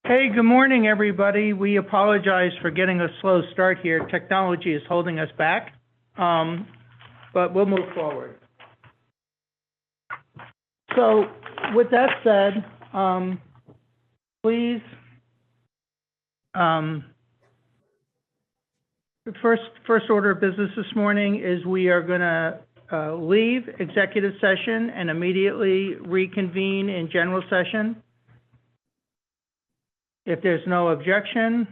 Hey, good morning, everybody. We apologize for getting a slow start here. Technology is holding us back, but we'll move forward. So with that said, please, the first order of business this morning is we are going to leave executive session and immediately reconvene in general session. If there's no objection.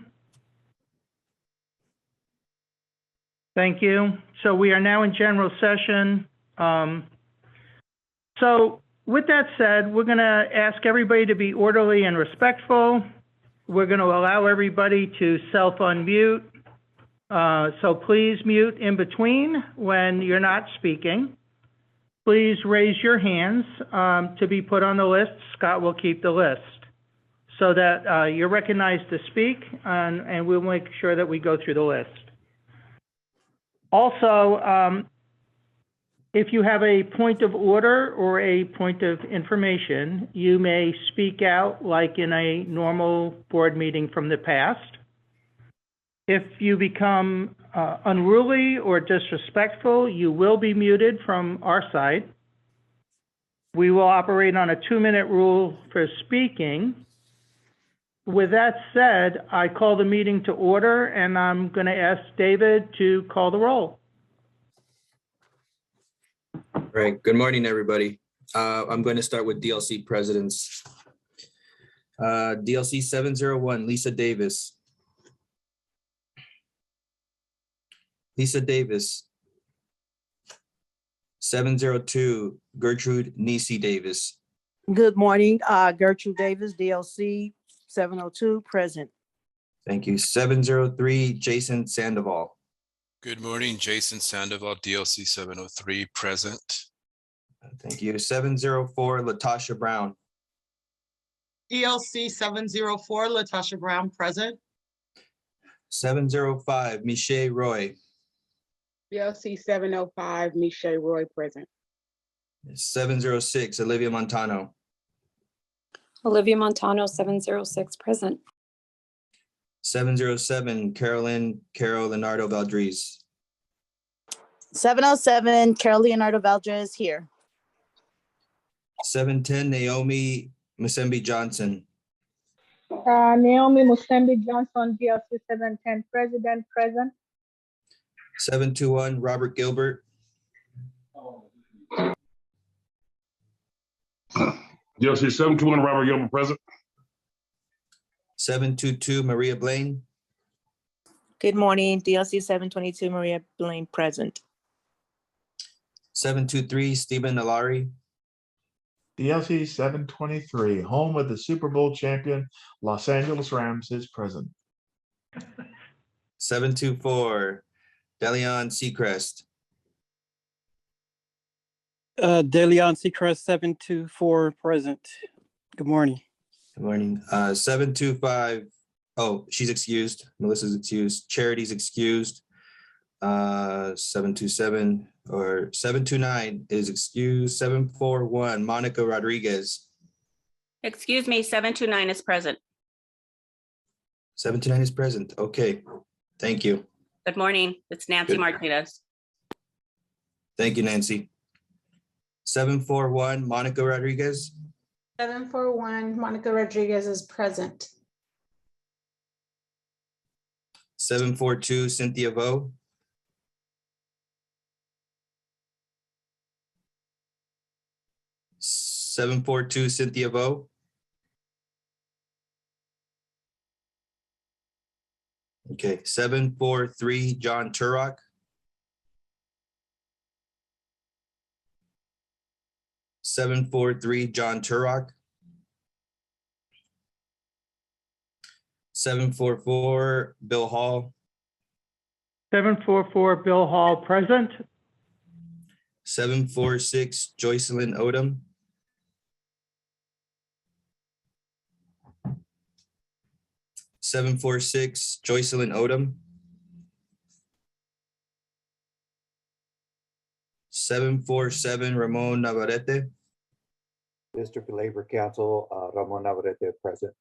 Thank you. So we are now in general session. So with that said, we're going to ask everybody to be orderly and respectful. We're going to allow everybody to self-unmute. So please mute in between when you're not speaking. Please raise your hands to be put on the list. Scott will keep the list so that you're recognized to speak, and we'll make sure that we go through the list. Also, if you have a point of order or a point of information, you may speak out like in a normal board meeting from the past. If you become unruly or disrespectful, you will be muted from our side. We will operate on a 2-minute rule for speaking. With that said, I call the meeting to order, and I'm going to ask David to call the roll. All right. Good morning, everybody. I'm going to start with DLC presidents. DLC 701, Lisa Davis. Lisa Davis. 702, Gertrude Nisi Davis. Good morning, Gertrude Davis, DLC 702, present. Thank you. 703, Jason Sandoval. Good morning, Jason Sandoval, DLC 703, present. Thank you. 704, Latasha Brown. DLC 704, Latasha Brown, present. 705, Michelle Roy. DLC 705, Michelle Roy, present. 706, Olivia Montano. Olivia Montano, 706, present. 707, Carol Leonardo Valdez. 707, Carol Leonardo Valdez here. 710, Naomi Musembi Johnson. Naomi Musembi Johnson, DLC 710, president, present. 721, Robert Gilbert. DLC 721, Robert Gilbert, present. 722, Maria Blaine. Good morning, DLC 722, Maria Blaine, present. 723, Stephen Alari. DLC 723, home of the Super Bowl champion Los Angeles Rams, is present. 724, Delion Seacrest. Delion Seacrest, 724, present. Good morning. Good morning. 725, oh, she's excused. Melissa's excused. Charity's excused. 727 or 729 is excused. 741, Monica Rodriguez. Excuse me, 729 is present. 729 is present. Okay, thank you. Good morning. It's Nancy Martinez. Thank you, Nancy. 741, Monica Rodriguez. 741, Monica Rodriguez is present. 742, Cynthia Vo. 742, Cynthia Vo. Okay, 743, John Turok. 743, John Turok. 744, Bill Hall. 744, Bill Hall, present. 746, Joycelyn Odom. 746, Joycelyn Odom. 747, Ramon Navarrete. District Labor Council, Ramon Navarrete, present.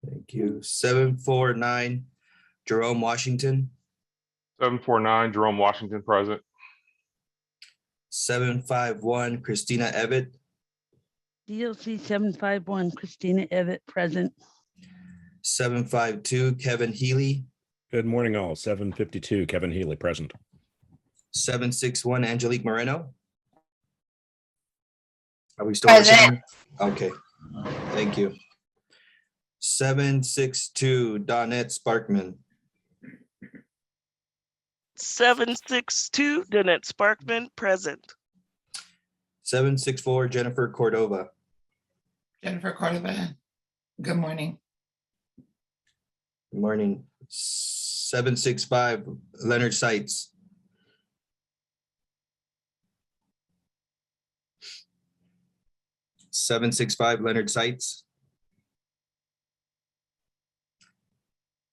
Thank you. 749, Jerome Washington. 749, Jerome Washington, present. 751, Christina Evitt. DLC 751, Christina Evitt, present. 752, Kevin Healy. Good morning, all. 752, Kevin Healy, present. 761, Angelique Moreno. Are we still? Present. Okay, thank you. 762, Donette Sparkman. 762, Danette Sparkman, present. 764, Jennifer Cordova. Jennifer Cordova, good morning. Good morning. 765, Leonard Seitz. 765, Leonard Seitz.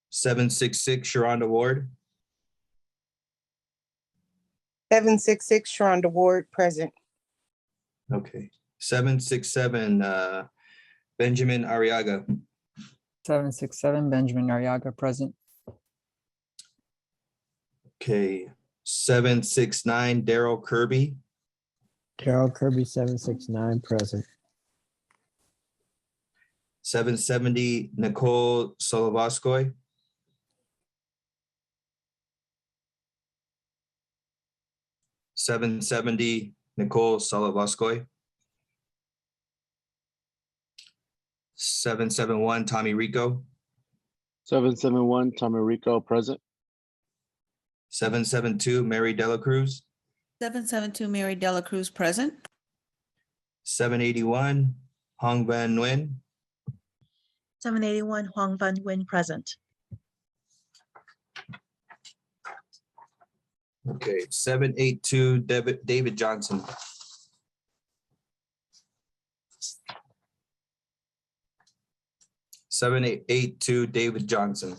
766, Sharonda Ward. 766, Sharonda Ward, present. Okay. 767, Benjamin Arriaga. 767, Benjamin Arriaga, present. Okay. 769, Daryl Kirby. Daryl Kirby, 769, present. 770, Nicole Solovoskoy. 770, Nicole Solovoskoy. 771, Tommy Rico. 771, Tommy Rico, present. 772, Mary Dela Cruz. 772, Mary Dela Cruz, present. 781, Hong Van Nguyen. 781, Huang Van Nguyen, present. Okay, 782, David Johnson. 782, David Johnson.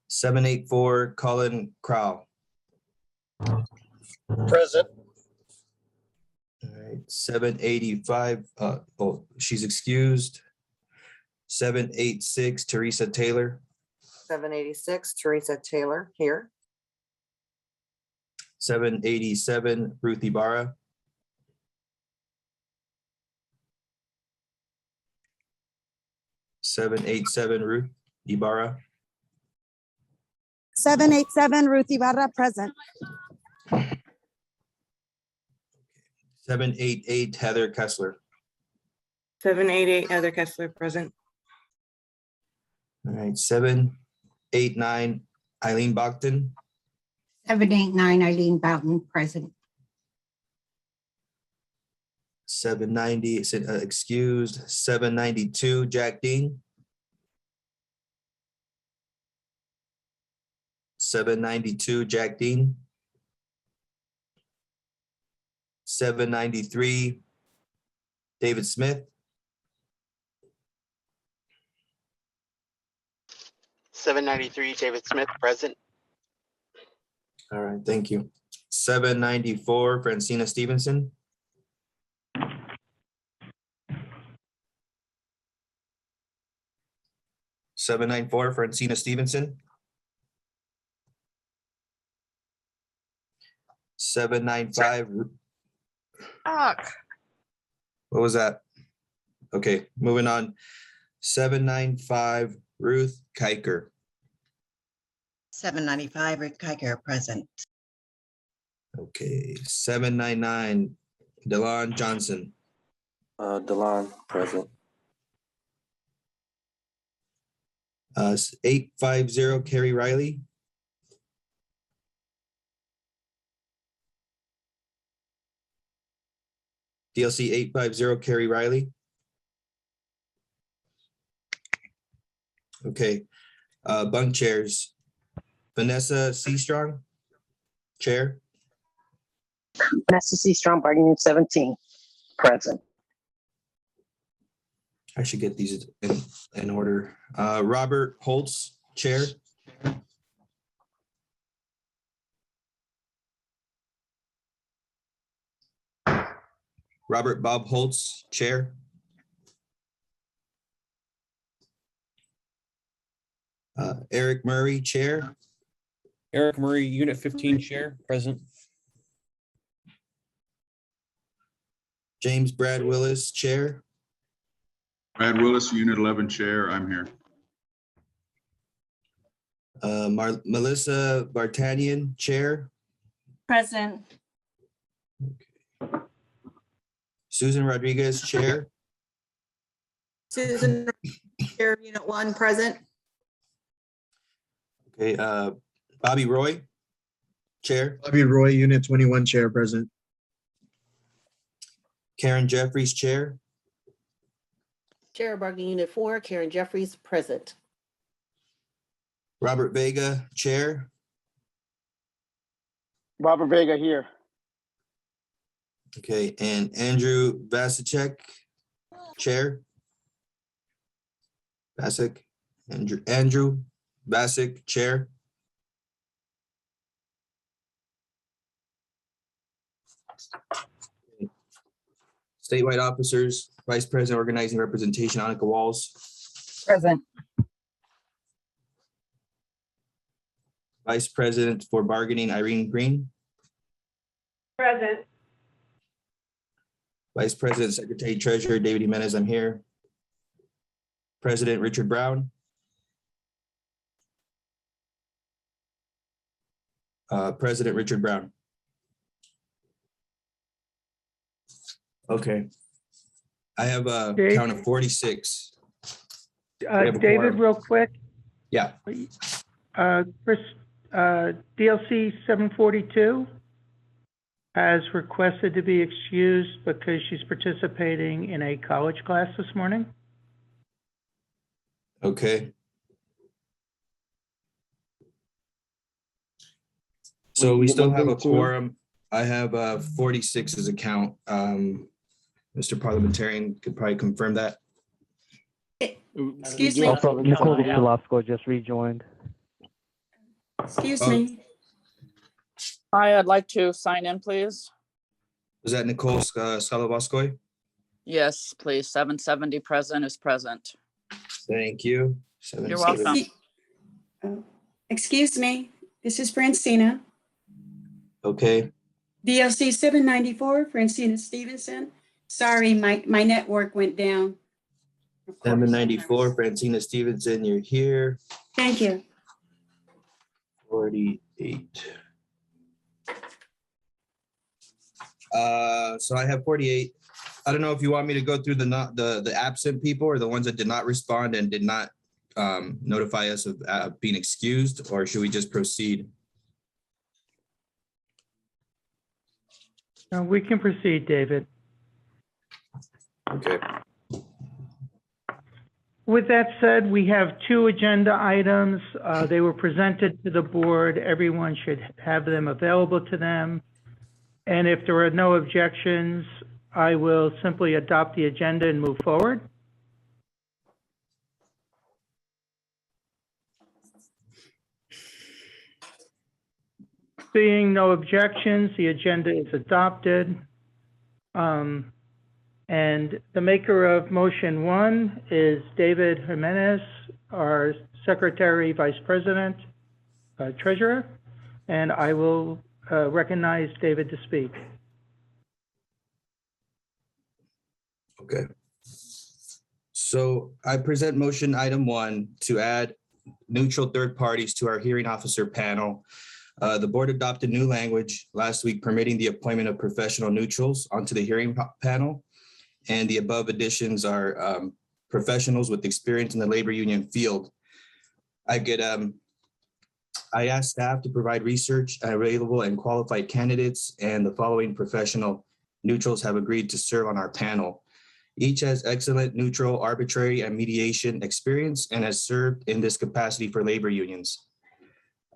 Seven, 8, 4, Colin Crow. Present. All right, 785, she's excused. 786, Teresa Taylor. 786, Teresa Taylor, here. 787, Ruth Ibarra. 787, Ruth Ibarra. 787, Ruth Ibarra, present. 788, Heather Kessler. 788, Heather Kessler, present. All right, 789, Eileen Bogdan. 789, Eileen Boughton, present. 790, excused. 792, Jack Dean. 792, Jack Dean. 793, David Smith. 793, David Smith, present. All right, thank you. 794, Francina Stevenson. 794, Francina Stevenson. 795. What was that? Okay, moving on. 795, Ruth Kiker. 795, Ruth Kiker, present. Okay, 799, Delon Johnson. Delon, present. 850, Carrie Riley. 850, Carrie Riley. Okay, bunk chairs. Vanessa C. Strong, chair. Vanessa C. Strong, bargaining unit 17, present. I should get these in order. Robert Holtz, chair. Robert Bob Holtz, Chair. Eric Murray, Chair. Eric Murray, Unit 15 Chair, present. James Brad Willis, Chair. Brad Willis, Unit 11 Chair, I'm here. Melissa Bartanian, Chair. Present. Susan Rodriguez, Chair. Susan, Chair, Unit 1, present. Okay, Bobby Roy, Chair. Bobby Roy, Unit 21 Chair, present. Karen Jeffries, Chair. Chair Bargaining Unit 4, Karen Jeffries, present. Robert Vega, Chair. Robert Vega here. Okay, and Andrew Vasicek, Chair. Vasek, Andrew Vasek, Chair. Statewide officers, Vice President Organizing Representation, Annika Walls. Present. Vice President for Bargaining, Irene Green. Present. Vice President, Secretary Treasurer, David Jimenez, I'm here. President Richard Brown. President Richard Brown. Okay. I have a count of 46. David, real quick. Yeah. Chris, DLC 742 has requested to be excused because she's participating in a college class this morning. Okay. So we still have a quorum. I have 46 as a count. Mr. Parliamentarian could probably confirm that. Excuse me. Nicole Shalovsko just rejoined. Excuse me. Hi, I'd like to sign in, please. Was that Nicole Skalovoskoy? Yes, please. 770 present is present. Thank you. You're welcome. Excuse me, this is Francina. Okay. DLC 794, Francina Stevenson. Sorry, my network went down. 794, Francina Stevenson, you're here. Thank you. 48. So I have 48. I don't know if you want me to go through the absent people or the ones that did not respond and did not notify us of being excused, or should we just proceed? We can proceed, David. Okay. With that said, we have two agenda items. They were presented to the board. Everyone should have them available to them. And if there are no objections, I will simply adopt the agenda and move forward. Seeing no objections, the agenda is adopted. And the maker of motion 1 is David Jimenez, our Secretary, Vice President, Treasurer, and I will recognize David to speak. Okay. So I present motion item 1 to add neutral third parties to our hearing officer panel. The board adopted new language last week permitting the appointment of professional neutrals onto the hearing panel. And the above additions are professionals with experience in the labor union field. I asked staff to provide research available and qualified candidates, and the following professional neutrals have agreed to serve on our panel. Each has excellent neutral, arbitrary, and mediation experience and has served in this capacity for labor unions.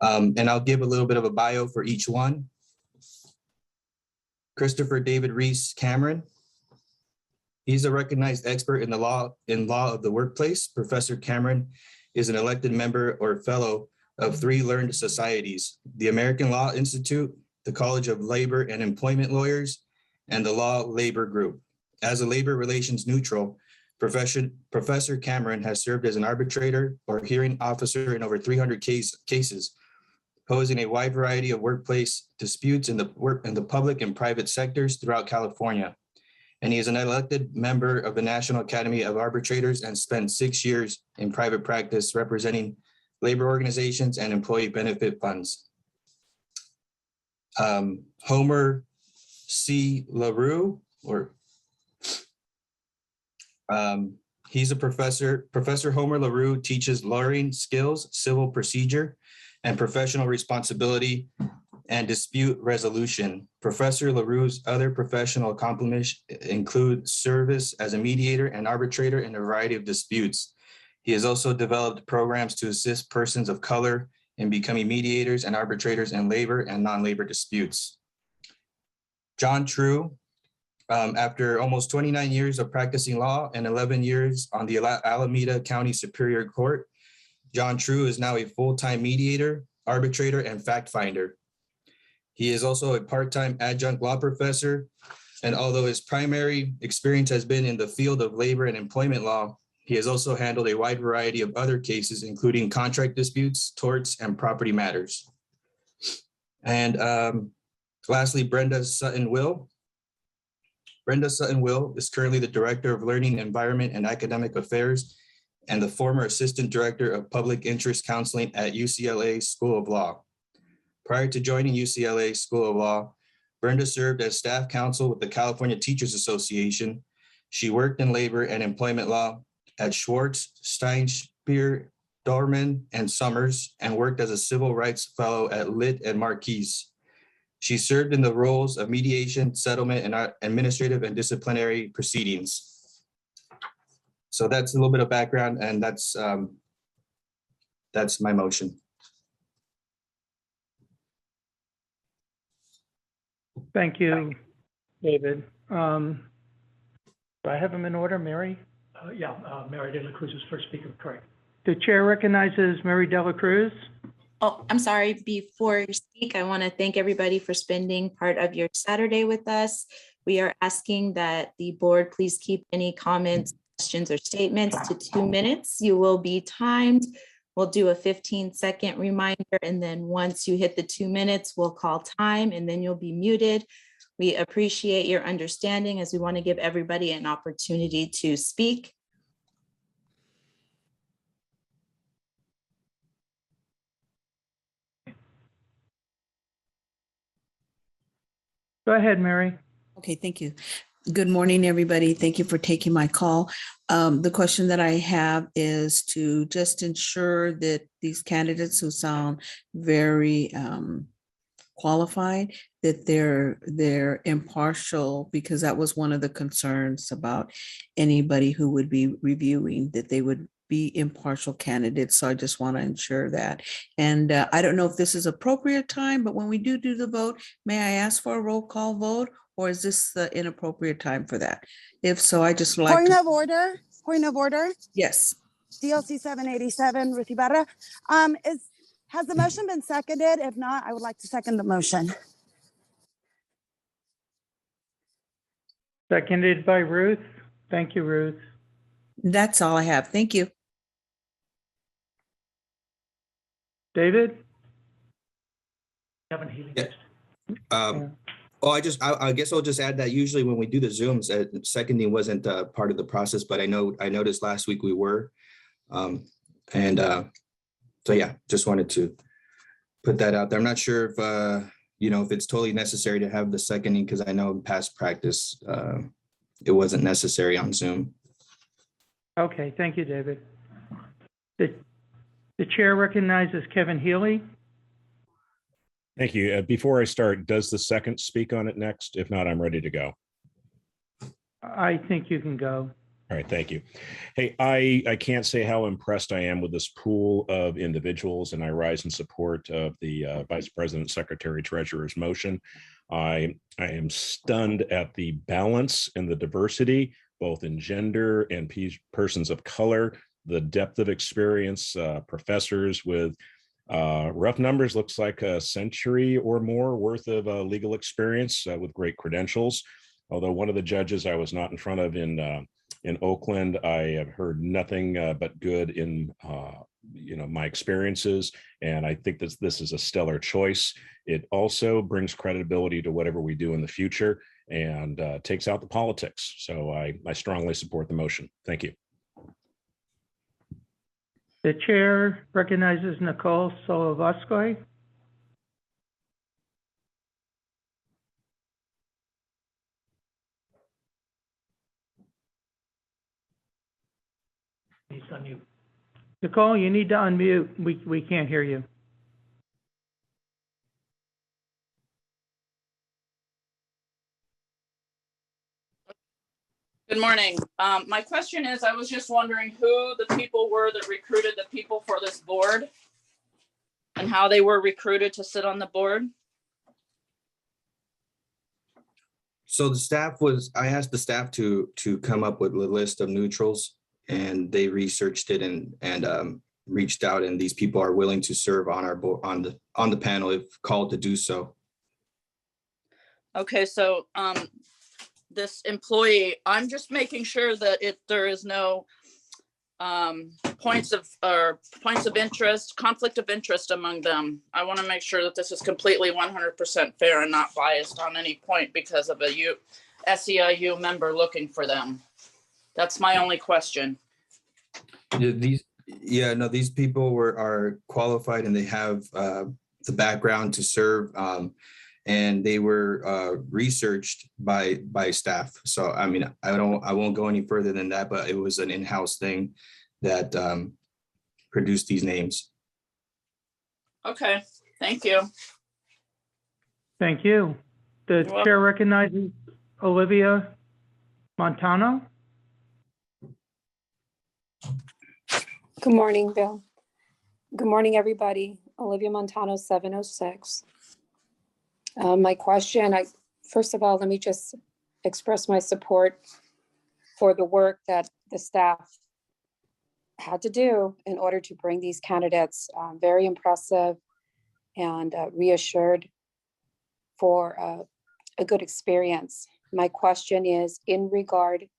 And I'll give a little bit of a bio for each one. Christopher David Reese Cameron. He's a recognized expert in the law of the workplace. Professor Cameron is an elected member or fellow of 3 learned societies: the American Law Institute, the College of Labor and Employment Lawyers, and the Law Labor Group. As a labor relations neutral, Professor Cameron has served as an arbitrator or hearing officer in over 300 cases, posing a wide variety of workplace disputes in the public and private sectors throughout California. And he is an elected member of the National Academy of Arbitrators and spent 6 years in private practice representing labor organizations and employee benefit funds. Homer C. LaRue, he's a professor. Professor Homer LaRue teaches lawyering skills, civil procedure, and professional responsibility and dispute resolution. Professor LaRue's other professional accomplishments include service as a mediator and arbitrator in a variety of disputes. He has also developed programs to assist persons of color in becoming mediators and arbitrators in labor and non-labor disputes. John True, after almost 29 years of practicing law and 11 years on the Alameda County Superior Court, John True is now a full-time mediator, arbitrator, and fact finder. He is also a part-time adjunct law professor, and although his primary experience has been in the field of labor and employment law, he has also handled a wide variety of other cases, including contract disputes, torts, and property matters. And lastly, Brenda Sutton-Will. Brenda Sutton-Will is currently the Director of Learning, Environment, and Academic Affairs and the former Assistant Director of Public Interest Counseling at UCLA School of Law. Prior to joining UCLA School of Law, Brenda served as staff counsel with the California Teachers Association. She worked in labor and employment law at Schwartz, Steinspear, Dorman, and Summers, and worked as a civil rights fellow at Litt and Marquise. She served in the roles of mediation, settlement, and administrative and disciplinary proceedings. So that's a little bit of background, and that's my motion. Thank you, David. Do I have them in order, Mary? Mary De La Cruz is first speaker, correct. The chair recognizes Mary De La Cruz. Oh, I'm sorry. Before you speak, I want to thank everybody for spending part of your Saturday with us. We are asking that the board please keep any comments, questions, or statements to 2 minutes. You will be timed. We'll do a 15-second reminder, and then once you hit the 2 minutes, we'll call time, and then you'll be muted. We appreciate your understanding as we want to give everybody an opportunity to speak. Go ahead, Mary. Okay, thank you. Good morning, everybody. Thank you for taking my call. The question that I have is to just ensure that these candidates who sound very qualified, that they're impartial, because that was one of the concerns about anybody who would be reviewing, that they would be impartial candidates. So I just want to ensure that. And I don't know if this is appropriate time, but when we do the vote, may I ask for a roll call vote, or is this the inappropriate time for that? If so, I just like Point of order. Yes. DLC 787, Ruth Ibarra. Has the motion been seconded? If not, I would like to second the motion. Seconded by Ruth. Thank you, Ruth. That's all I have. Thank you. David? Kevin Healy. Yeah. I guess I'll just add that usually when we do the Zooms, seconding wasn't part of the process, but I noticed last week we were. So yeah, just wanted to put that out there. I'm not sure if, if it's totally necessary to have the seconding, because I know in past practice, it wasn't necessary on Zoom. Okay, thank you, David. The chair recognizes Kevin Healy. Thank you. Before I start, does the second speak on it next? If not, I'm ready to go. I think you can go. All right, thank you. Hey, I can't say how impressed I am with this pool of individuals, and I rise in support of the Vice President, Secretary, Treasurer's motion. I am stunned at the balance and the diversity, both in gender and persons of color, the depth of experience, professors with rough numbers, looks like a century or more worth of legal experience with great credentials. Although one of the judges I was not in front of in Oakland, I have heard nothing but good in my experiences, and I think this is a stellar choice. It also brings credibility to whatever we do in the future and takes out the politics. So I strongly support the motion. Thank you. The chair recognizes Nicole Solovosky. He's on mute. Nicole, you need to unmute. We can't hear you. Good morning. My question is, I was just wondering who the people were that recruited the people for this board and how they were recruited to sit on the board. So I asked the staff to come up with a list of neutrals, and they researched it and reached out, and these people are willing to serve on our board, on the panel if called to do so. Okay, so this employee, I'm just making sure that there is no points of interest, conflict of interest among them. I want to make sure that this is completely 100% fair and not biased on any point because of a SEIU member looking for them. That's my only question. These people are qualified and they have the background to serve, and they were researched by staff. So I mean, I won't go any further than that, but it was an in-house thing that produced these names. Okay, thank you. Thank you. The chair recognizes Olivia Montano. Good morning, Bill. Good morning, everybody. Olivia Montano, 706. My question, first of all, let me just express my support for the work that the staff had to do in order to bring these candidates. Very impressive and reassured for a good experience. My question is in regard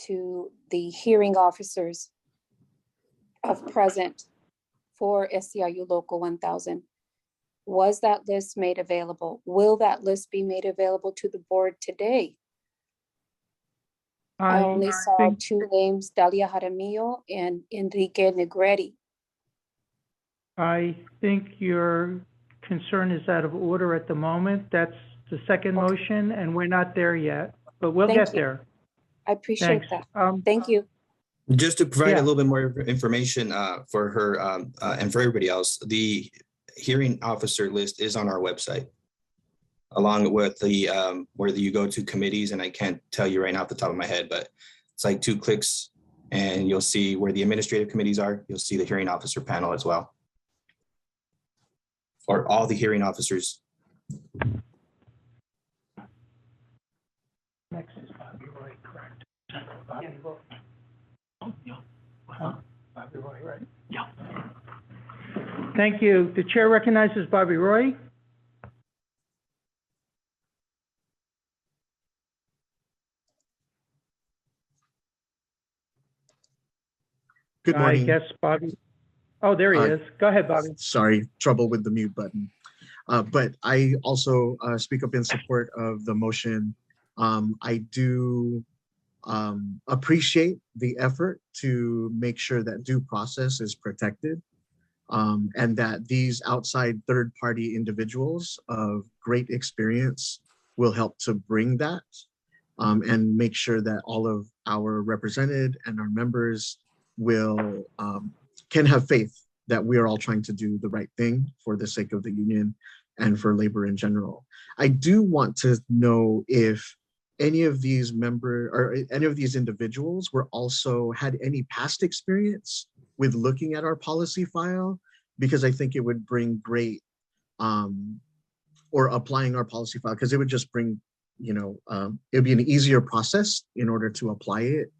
to the hearing officers of present for SEIU Local 1000. Was that list made available? Will that list be made available to the board today? I only saw two names, Dalia Jaramillo and Enrique Negretti. I think your concern is out of order at the moment. That's the second motion, and we're not there yet, but we'll get there. I appreciate that. Thank you. Just to provide a little bit more information for her and for everybody else, the hearing officer list is on our website, along with the where you go to committees, and I can't tell you right now off the top of my head, but it's like 2 clicks and you'll see where the administrative committees are. You'll see the hearing officer panel as well, or all the hearing officers. Next is Bobby Roy, correct? Bobby Roy, right? Yeah. Thank you. The chair recognizes Bobby Roy. Good morning. I guess Bobby. Oh, there he is. Go ahead, Bobby. Sorry, trouble with the mute button. But I also speak up in support of the motion. I do appreciate the effort to make sure that due process is protected, and that these outside third-party individuals of great experience will help to bring that, and make sure that all of our represented and our members will can have faith that we are all trying to do the right thing for the sake of the union and for labor in general. I do want to know if any of these any of these individuals were also had any past experience with looking at our policy file, because I think it would bring great or applying our policy file, because it would just bring, it would be an easier process in order to apply it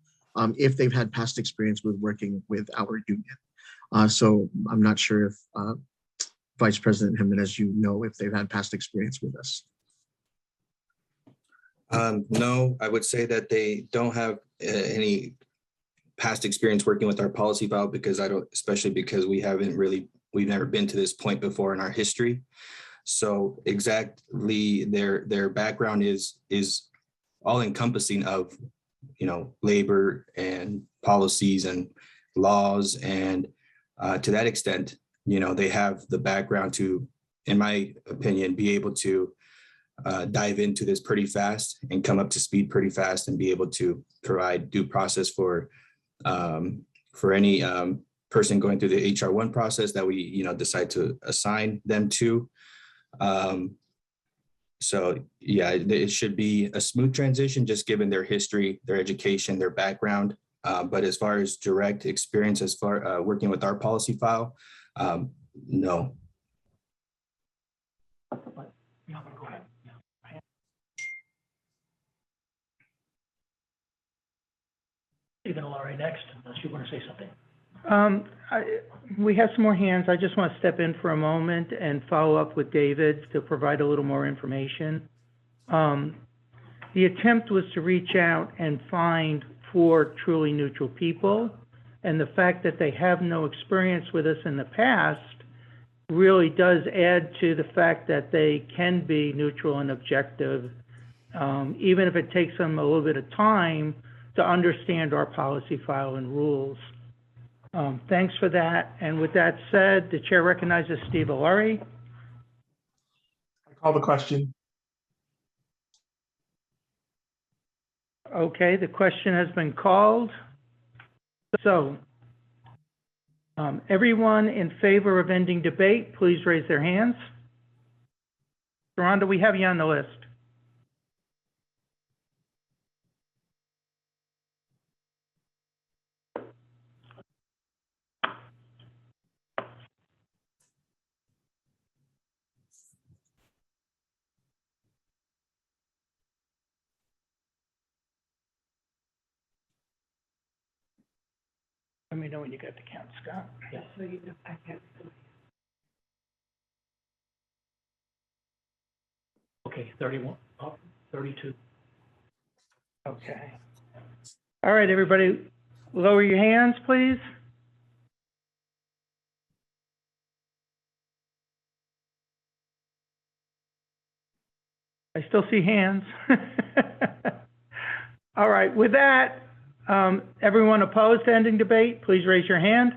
if they've had past experience with working with our union. So I'm not sure if Vice President Jimenez, if they've had past experience with us. No, I would say that they don't have any past experience working with our policy file because especially because we've never been to this point before in our history. So exactly their background is all encompassing of, labor and policies and laws. And to that extent, they have the background to, in my opinion, be able to dive into this pretty fast and come up to speed pretty fast and be able to provide due process for any person going through the HR1 process that we, decide to assign them to. So yeah, it should be a smooth transition, just given their history, their education, their background. But as far as direct experience, as far working with our policy file, no. Yeah, go ahead. Yeah. Stephen Laurie next, unless you want to say something. We have some more hands. I just want to step in for a moment and follow up with David to provide a little more information. The attempt was to reach out and find 4 truly neutral people, and the fact that they have no experience with us in the past really does add to the fact that they can be neutral and objective, even if it takes them a little bit of time to understand our policy file and rules. Thanks for that. And with that said, the chair recognizes Steve Alari. I call the question. Okay, the question has been called. So, everyone in favor of ending debate, please raise their hands. Rhonda, we have you on the list. Let me know when you got the count, Scott. Yeah. So you know, I can't. Okay, 31, 32. Okay. All right, everybody, lower your hands, please. I still see hands. All right, with that, everyone opposed to ending debate, please raise your hand.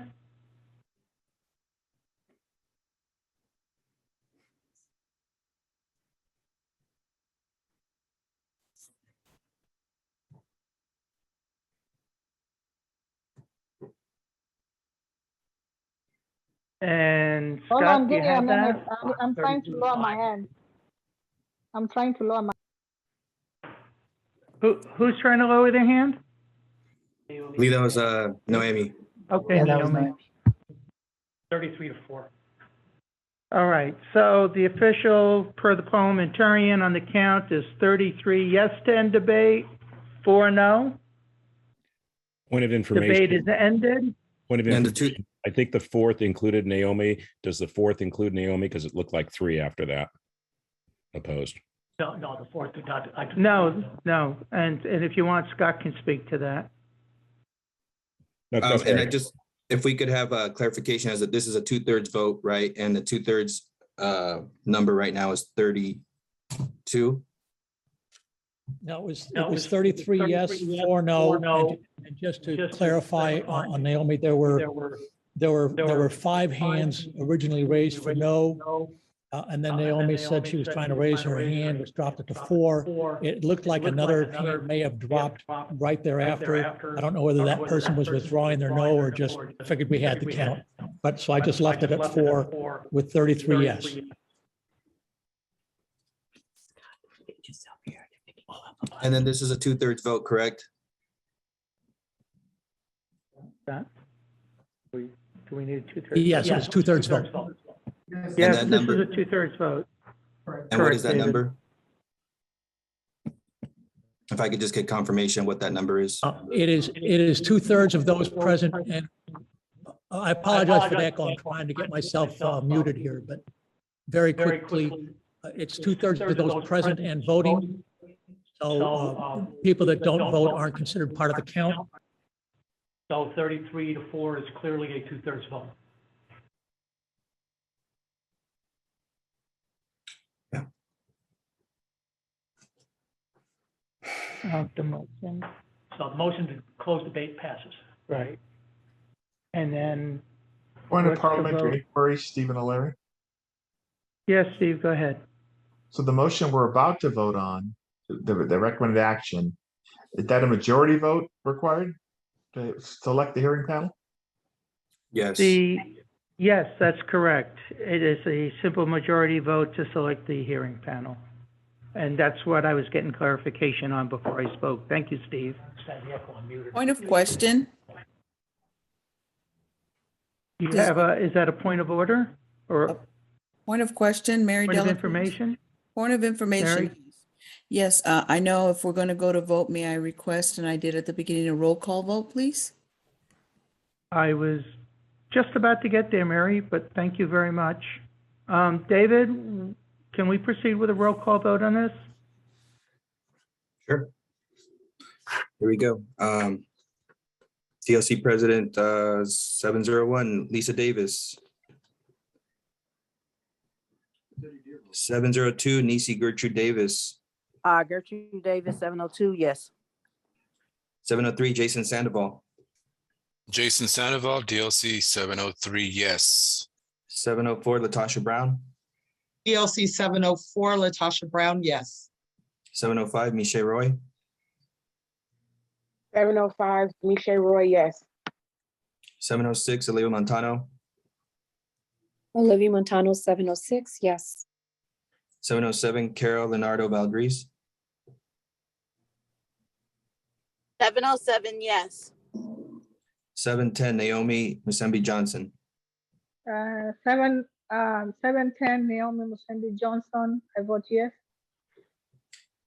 And Hold Scott, on, do you give me a have minute. that? I'm trying to lower my hand. I'm trying to lower my. Who's trying to lower their hand? I believe that was Noemi. Okay, Yeah, that was Naomi. 33 to 4. All right, so the official, per the parliamentarian on the count, is 33 yes to end debate, 4 no. Point of information. Debate is ended. Point of information. I think the 4th included Naomi. Does the 4th include Naomi? Because it looked like 3 after that. Opposed. No, the 4th did not. No. And if you want, Scott can speak to that. No, and I just, if we could have a clarification as that this is a 2/3 vote, right? And the 2/3 number right now is 32. No, it was 33 yes, 4 no. And just to clarify on Naomi, there were 5 hands originally raised for no. And then Naomi said she was trying to raise her hand, which dropped it to 4. It looked like another hand may have dropped right thereafter. I don't know whether that person was withdrawing their no or just figured we had the count. But so I just left it at 4 with 33 yes. And then this is a 2/3 vote, correct? That? Do we need a 2/3? Yes, it was 2/3 vote. Yes, this is a 2/3 vote. And what is that number? If I could just get confirmation what that number is. It is 2/3 of those present, and I apologize for that. I'm trying to get myself muted here, but very quickly, it's 2/3 of those present and voting. So people that don't vote aren't considered part of the count. So 33 to 4 is clearly a 2/3 vote. The motion, So the motion to close debate passes. right. And then, Point of What's the parliamentary vote? inquiry, Stephen O'Leary. yes, Steve, go ahead. So the motion we're about to vote on, the recommended action, is that a majority vote required to select the hearing panel? Yes. Yes, that's correct. It is a simple majority vote to select the hearing panel. And that's what I was getting clarification on before I spoke. Thank you, Steve. Stand the echo unmuted. Point of question. You have is that a point of order or Point of question, Mary point of Dela Cruz. information? Point of information. Mary? Yes, I know if we're going to go to vote, may I request, and I did at the beginning, a roll call vote, please? I was just about to get there, Mary, but thank you very much. David, can we proceed with a roll call vote on this? Sure. Here we go. TLC President 701, Lisa Davis. 702, Nisi Gertrude Davis. Gertrude Davis, 702, yes. 703, Jason Sandoval. Jason Sandoval, DLC 703, yes. 704, Latasha Brown. DLC 704, Latasha Brown, yes. 705, Michelle Roy. 705, Michelle Roy, yes. 706, Olivia Montano. Olivia Montano, 706, yes. 707, Carol Leonardo Valdez. 707, yes. 710, Naomi Musembi Johnson. 710, Naomi Musembi Johnson, I vote yes.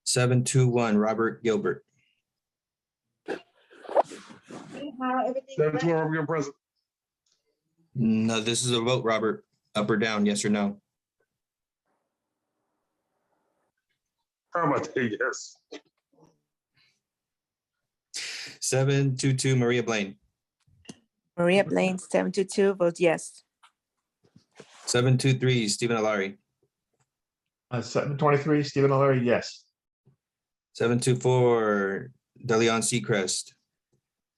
721, Robert Gilbert. 712, Robert present. No, this is a vote, Robert. Up or down, yes or no? How about that? Yes. 722, Maria Blaine. Maria Blaine, 722, vote yes. 723, Stephen Alari. 723, Stephen O'Leary, yes. 724, Deleon Seacrest.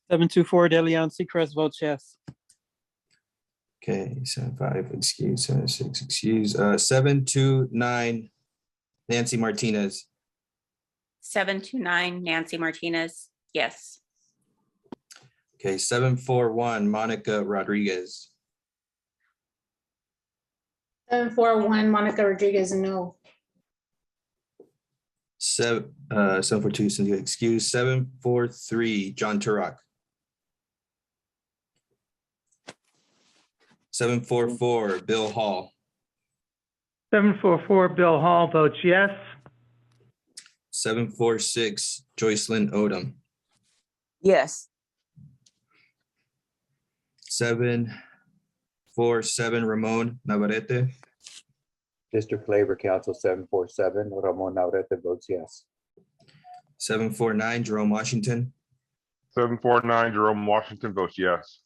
724, Deleon Seacrest votes yes. Okay, 75, excuse, 76, excuse. 729, Nancy Martinez. 729, Nancy Martinez, yes. Okay, 741, Monica Rodriguez. 741, Monica Rodriguez, no. 742, Cynthia, excuse. 743, John Turok. 744, Bill Hall. 744, Bill Hall votes yes. 746, Joycelyn Odom. Yes. 747, Ramon Navarrete. District Labor Council 747, Ramon Navarrete votes yes. 749, Jerome Washington. 749, Jerome Washington votes yes.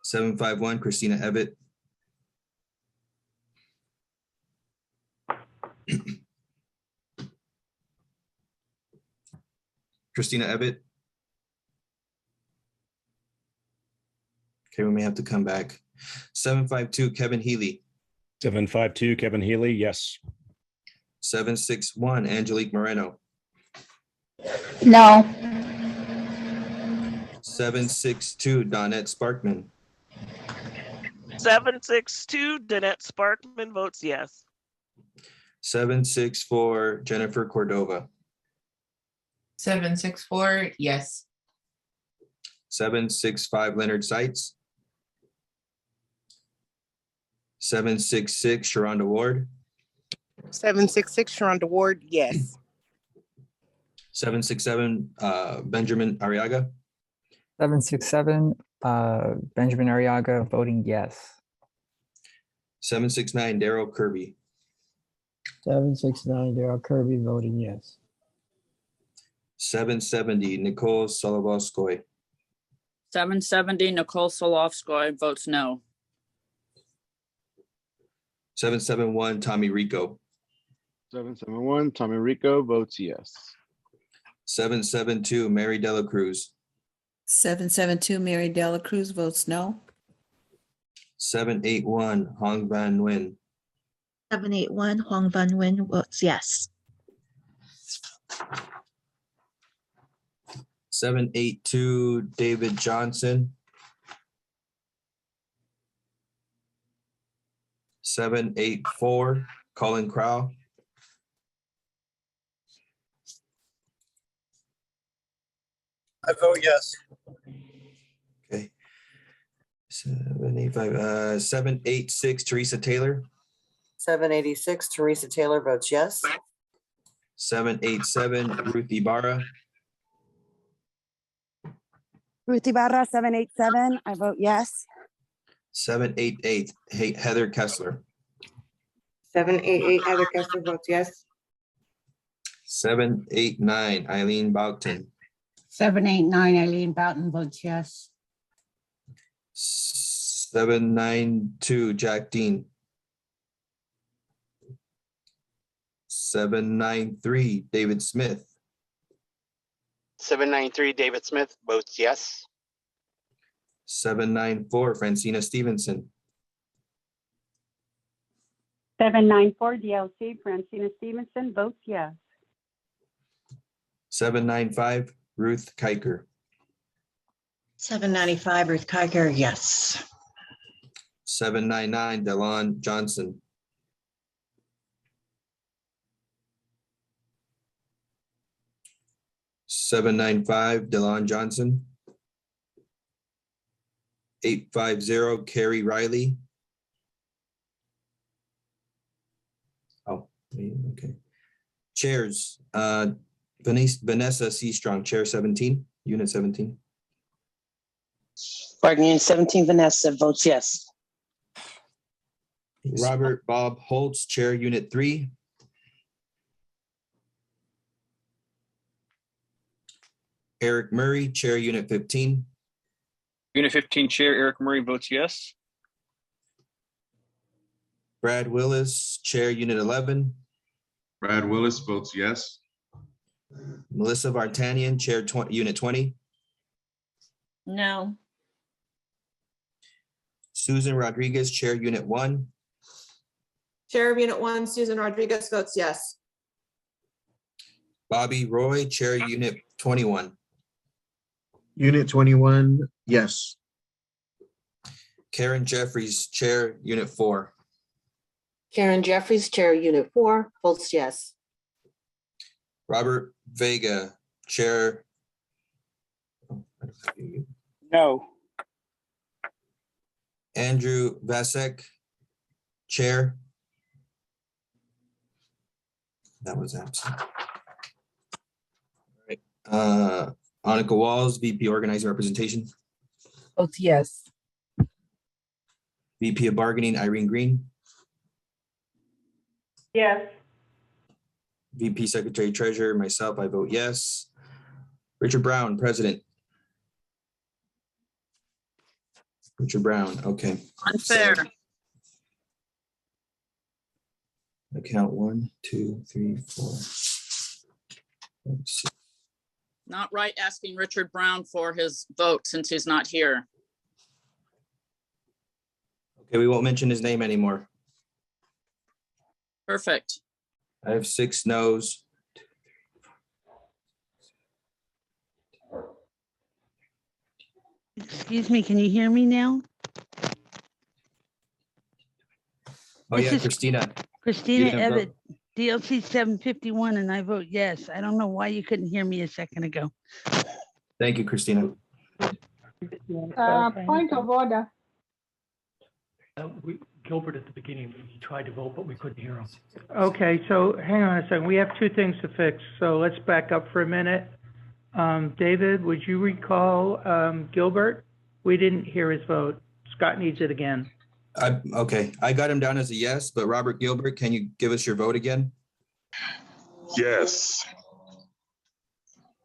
751, Christina Ebbett. Christina Ebbett. Okay, we may have to come back. 752, Kevin Healy. 752, Kevin Healy, yes. 761, Angelique Moreno. No. 762, Donette Sparkman. 762, Danette Sparkman votes yes. 764, Jennifer Cordova. 764, yes. 765, Leonard Seitz. 766, Sharonda Ward. 766, Sharonda Ward, yes. 767, Benjamin Arriaga. 767, Benjamin Arriaga voting yes. 769, Daryl Kirby. 769, Darrell Kirby voting yes. 770, Nicole Solovoskoy. 770, Nicole Solovskoy votes no. 771, Tommy Rico. 771, Tommy Rico votes yes. 772, Mary Dela Cruz. 772, Mary Dela Cruz votes no. 781, Hong Van Nguyen. 781, Huang Van Nguyen votes yes. 782, David Johnson. 784, Colin Crow. I vote yes. Okay. 785, 786, Teresa Taylor. 786, Teresa Taylor votes yes. 787, Ruth Ibarra. Ruth Ibarra, 787, I vote yes. 788, Heather Kessler. 788, Heather Kessler votes yes. 789, Eileen Boughton. 789, Eileen Boughton votes yes. 792, Jack Dean. 793, David Smith. 793, David Smith votes yes. 794, Francina Stevenson. 794, DLC, Francina Stevenson votes yes. 795, Ruth Kiker. 795, Ruth Kiker, yes. 799, Delon Johnson. 795, Delon Johnson. 850, Carrie Riley. Oh, okay. Chairs, Vanessa C. Strong, Chair 17, Unit 17. Bargaining 17, Vanessa votes yes. Robert Bob Holtz, Chair Unit 3. Eric Murray, Chair Unit 15. Unit 15 Chair Eric Murray votes yes. Brad Willis, Chair Unit 11. Brad Willis votes yes. Melissa Vartanian, Chair Unit 20. No. Susan Rodriguez, Chair Unit 1. Chair of Unit 1, Susan Rodriguez votes yes. Bobby Roy, Chair Unit 21. Unit 21, yes. Karen Jeffries, Chair Unit 4. Karen Jeffries, Chair Unit 4, votes yes. Robert Vega, Chair. No. Andrew Vasek, Chair. That was absent. All right. Annika Walls, VP Organizing Representation. Votes yes. VP of Bargaining, Irene Green. Yes. VP Secretary Treasurer, myself, I vote yes. Richard Brown, President. Richard Brown, okay. Unfair. I count 1, 2, 3, 4. 5, 6. Not right asking Richard Brown for his vote since he's not here. Okay, we won't mention his name anymore. Perfect. I have 6 no's. Excuse me, can you hear me now? Oh This yeah, is Christina. Christina You didn't Evatt, vote. DLC 751, and I vote yes. I don't know why you couldn't hear me a second ago. Thank you, Christina. Point of order. Gilbert at the beginning, he tried to vote, but we couldn't hear him. Okay, so hang on a second. We have 2 things to fix, so let's back up for a minute. David, would you recall Gilbert? We didn't hear his vote. Scott needs it again. Okay, I got him down as a yes, but Robert Gilbert, can you give us your vote again? Yes.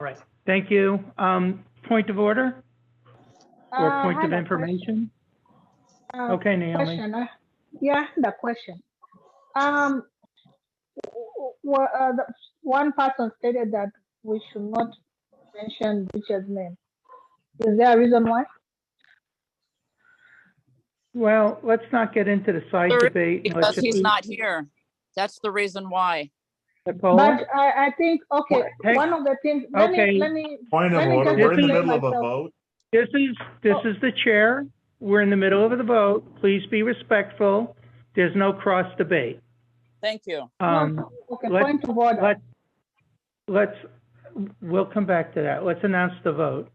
All right. Thank you. Point of order or I point had of a information? question. Okay, Naomi. Question. Yeah, the question. One person stated that we should not mention Richard's name. Is there a reason why? Well, let's not get into the side debate. Let's Because just he's not here. That's the reason why. Nicola? But I think, okay, Hey, one of the things, okay. let me. Point of let me order, just we're in the explain middle of a myself. vote. This is the chair. We're in the middle of the vote. Please be respectful. There's no cross debate. Thank you. Okay, point of order. We'll come back to that. Let's announce the vote.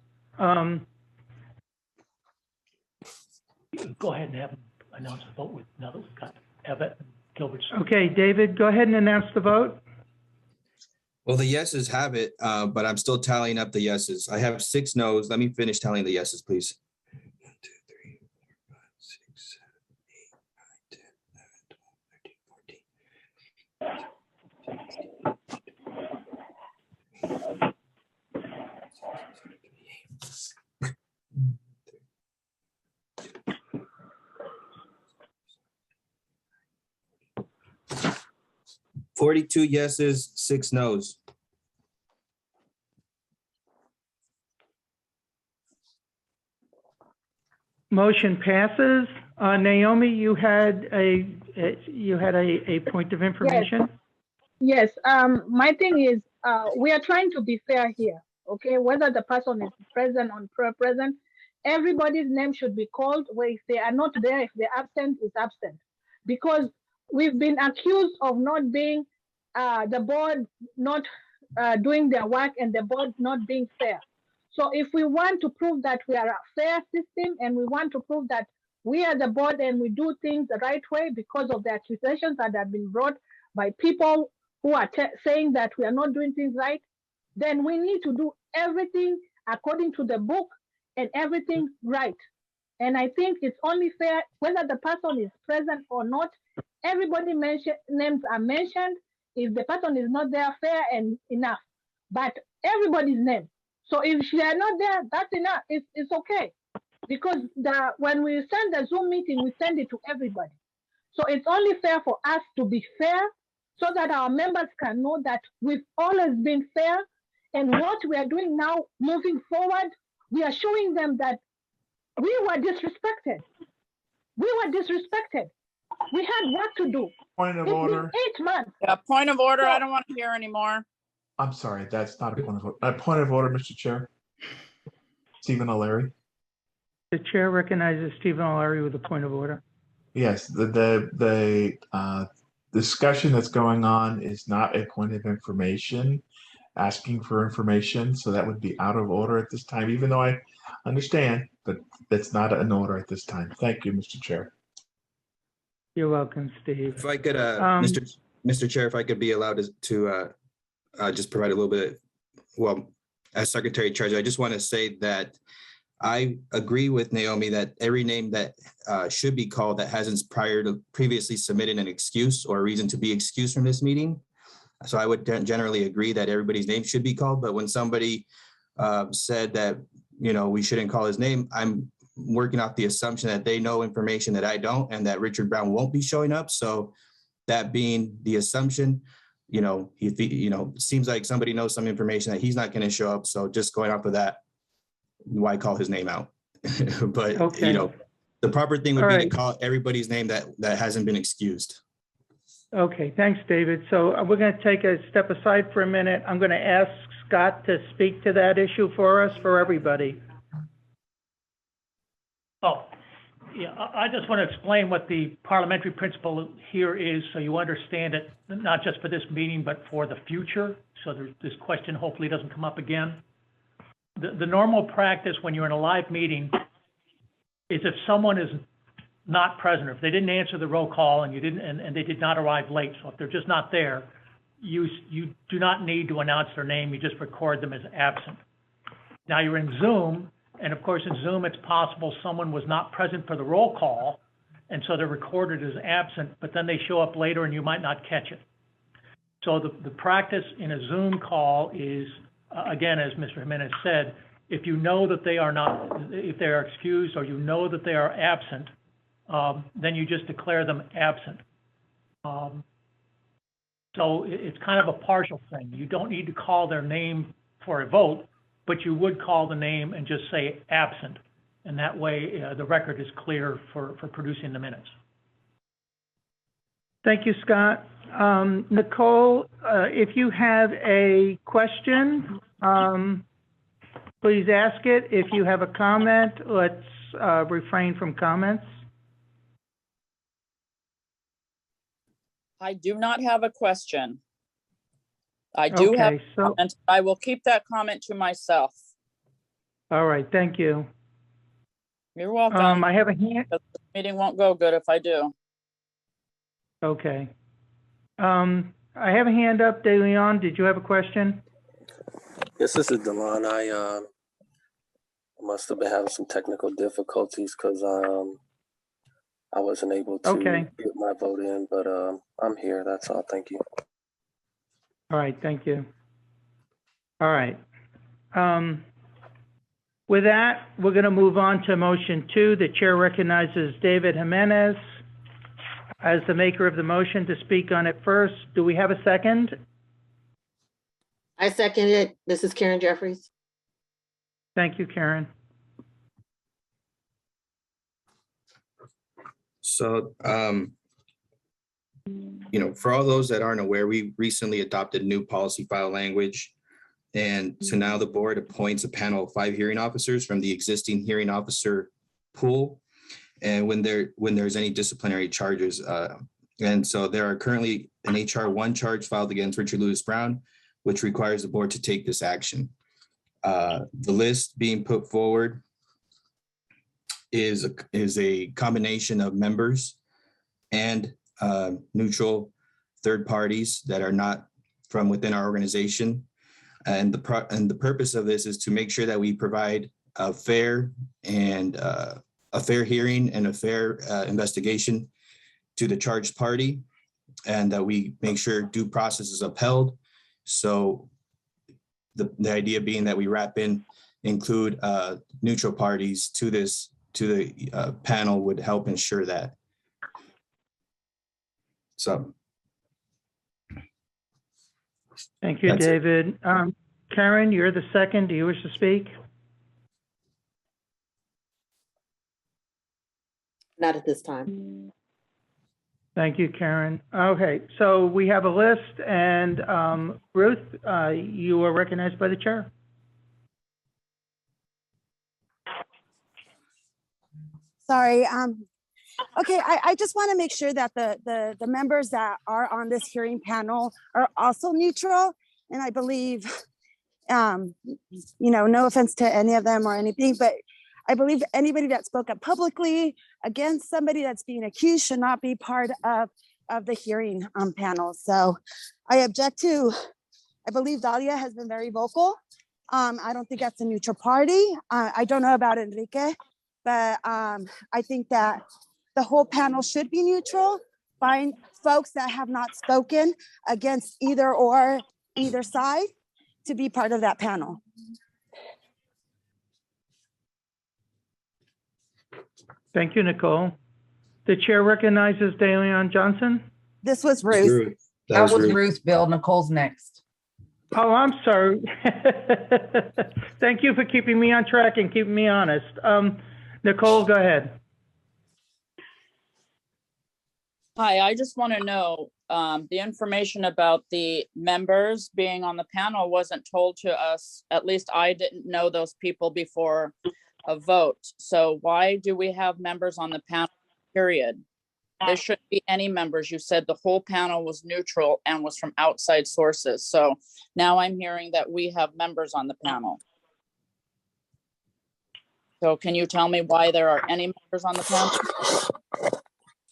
Go ahead and have him announce the vote with, now that we've got Evan and Gilbert. Okay, David, go ahead and announce the vote. Well, the yeses have it, but I'm still tallying up the yeses. I have 6 noes. Let me finish tallying the yeses, please. 1, 2, 3, 4, 5, 6, 7, 8, 9, 10, 11, 12, 13, 14. 42 yeses, 6 noes. Motion passes. Naomi, you had a point of information? Yes, my thing is, we are trying to be fair here, okay? Whether the person is present or present, everybody's name should be called. Where if they are not there, if they're absent, is absent. Because we've been accused of not being, the board not doing their work and the board not being fair. So if we want to prove that we are a fair system and we want to prove that we are the board and we do things the right way because of the accusations that have been brought by people who are saying that we are not doing things right, then we need to do everything according to the book and everything right. And I think it's only fair whether the person is present or not. Everybody names are mentioned. If the person is not there, fair and enough. But everybody's name. So if they are not there, that's enough. It's okay. Because when we send the Zoom meeting, we send it to everybody. So it's only fair for us to be fair so that our members can know that we've always been fair. And what we are doing now, moving forward, we are showing them that we were disrespected. We were disrespected. We had work to do. Point of It's order. been 8 months. Yeah, point of order. I don't want to hear anymore. I'm sorry, that's not a point of order. A point of order, Mr. Chair. Stephen O'Leary. The chair recognizes Stephen O'Leary with a point of order. Yes, the discussion that's going on is not a point of information, asking for information. So that would be out of order at this time, even though I understand, but that's not an order at this time. Thank you, Mr. Chair. You're welcome, Steve. If I could, Mr. Chair, if I could be allowed to just provide a little bit, well, as Secretary Treasurer, I just want to say that I agree with Naomi that every name that should be called that hasn't previously submitted an excuse or a reason to be excused from this meeting. So I would generally agree that everybody's name should be called. But when somebody said that, we shouldn't call his name, I'm working off the assumption that they know information that I don't and that Richard Brown won't be showing up. So that being the assumption, it seems like somebody knows some information that he's not going to show up. So just going off of that, why call his name out? But, okay. The proper thing would All be right. to call everybody's name that hasn't been excused. Okay, thanks, David. So we're going to take a step aside for a minute. I'm going to ask Scott to speak to that issue for us, for everybody. Oh, yeah, I just want to explain what the parliamentary principle here is so you understand it, not just for this meeting, but for the future. So this question hopefully doesn't come up again. The normal practice when you're in a live meeting is if someone is not present, or if they didn't answer the roll call and they did not arrive late. So if they're just not there, you do not need to announce their name. You just record them as absent. Now you're in Zoom, and of course in Zoom it's possible someone was not present for the roll call, and so they're recorded as absent, but then they show up later and you might not catch it. So the practice in a Zoom call is again, as Mr. Jimenez said, if you know that they are not, if they are excused or you know that they are absent, then you just declare them absent. So it's kind of a partial thing. You don't need to call their name for a vote, but you would call the name and just say absent. And that way the record is clear for producing the minutes. Thank you, Scott. Nicole, if you have a question, please ask it. If you have a comment, let's refrain from comments. I do not have a question. I do have a comment. I will keep that comment to myself. All right, thank you. You're welcome. I have a hand. The meeting won't go good if I do. Okay. I have a hand up. De Leon, did you have a question? Yes, this is Delon. I must have been having some technical difficulties because I wasn't able to get my vote in, but I'm here. That's all. Thank you. All right, thank you. All right. With that, we're going to move on to motion 2. The chair recognizes David Jimenez as the maker of the motion to speak on it first. Do we have a second? I second it. This is Karen Jeffries. Thank you, Karen. So, for all those that aren't aware, we recently adopted new policy file language. And so now the board appoints a panel of 5 hearing officers from the existing hearing officer pool. And when there's any disciplinary charges, and so there are currently an HR 1 charge filed against Richard Lewis Brown, which requires the board to take this action. The list being put forward is a combination of members and neutral third parties that are not from within our organization. And the purpose of this is to make sure that we provide a fair hearing and a fair investigation to the charged party, and that we make sure due process is upheld. So the idea being that we include neutral parties to the panel would help ensure that. So. Thank you, David. Karen, you're the second. Do you wish to speak? Not at this time. Thank you, Karen. Okay, so we have a list, and Ruth, you are recognized by the chair. Sorry. Okay, I just want to make sure that the members that are on this hearing panel are also neutral. And I believe, no offense to any of them or anything, but I believe anybody that spoke up publicly against somebody that's being accused should not be part of the hearing panel. So I object to, I believe Dalia has been very vocal. I don't think that's a neutral party. I don't know about Enrique, but I think that the whole panel should be neutral. Find folks that have not spoken against either side to be part of that panel. Thank you, Nicole. The chair recognizes De Leon Johnson. This was Ruth. That was Ruth. Bill. Nicole's next. Oh, I'm sorry. Thank you for keeping me on track and keeping me honest. Nicole, go ahead. Hi, I just want to know, the information about the members being on the panel wasn't told to us. At least I didn't know those people before a vote. So why do we have members on the panel, period? There shouldn't be any members. You said the whole panel was neutral and was from outside sources. So now I'm hearing that we have members on the panel. So can you tell me why there are any members on the panel?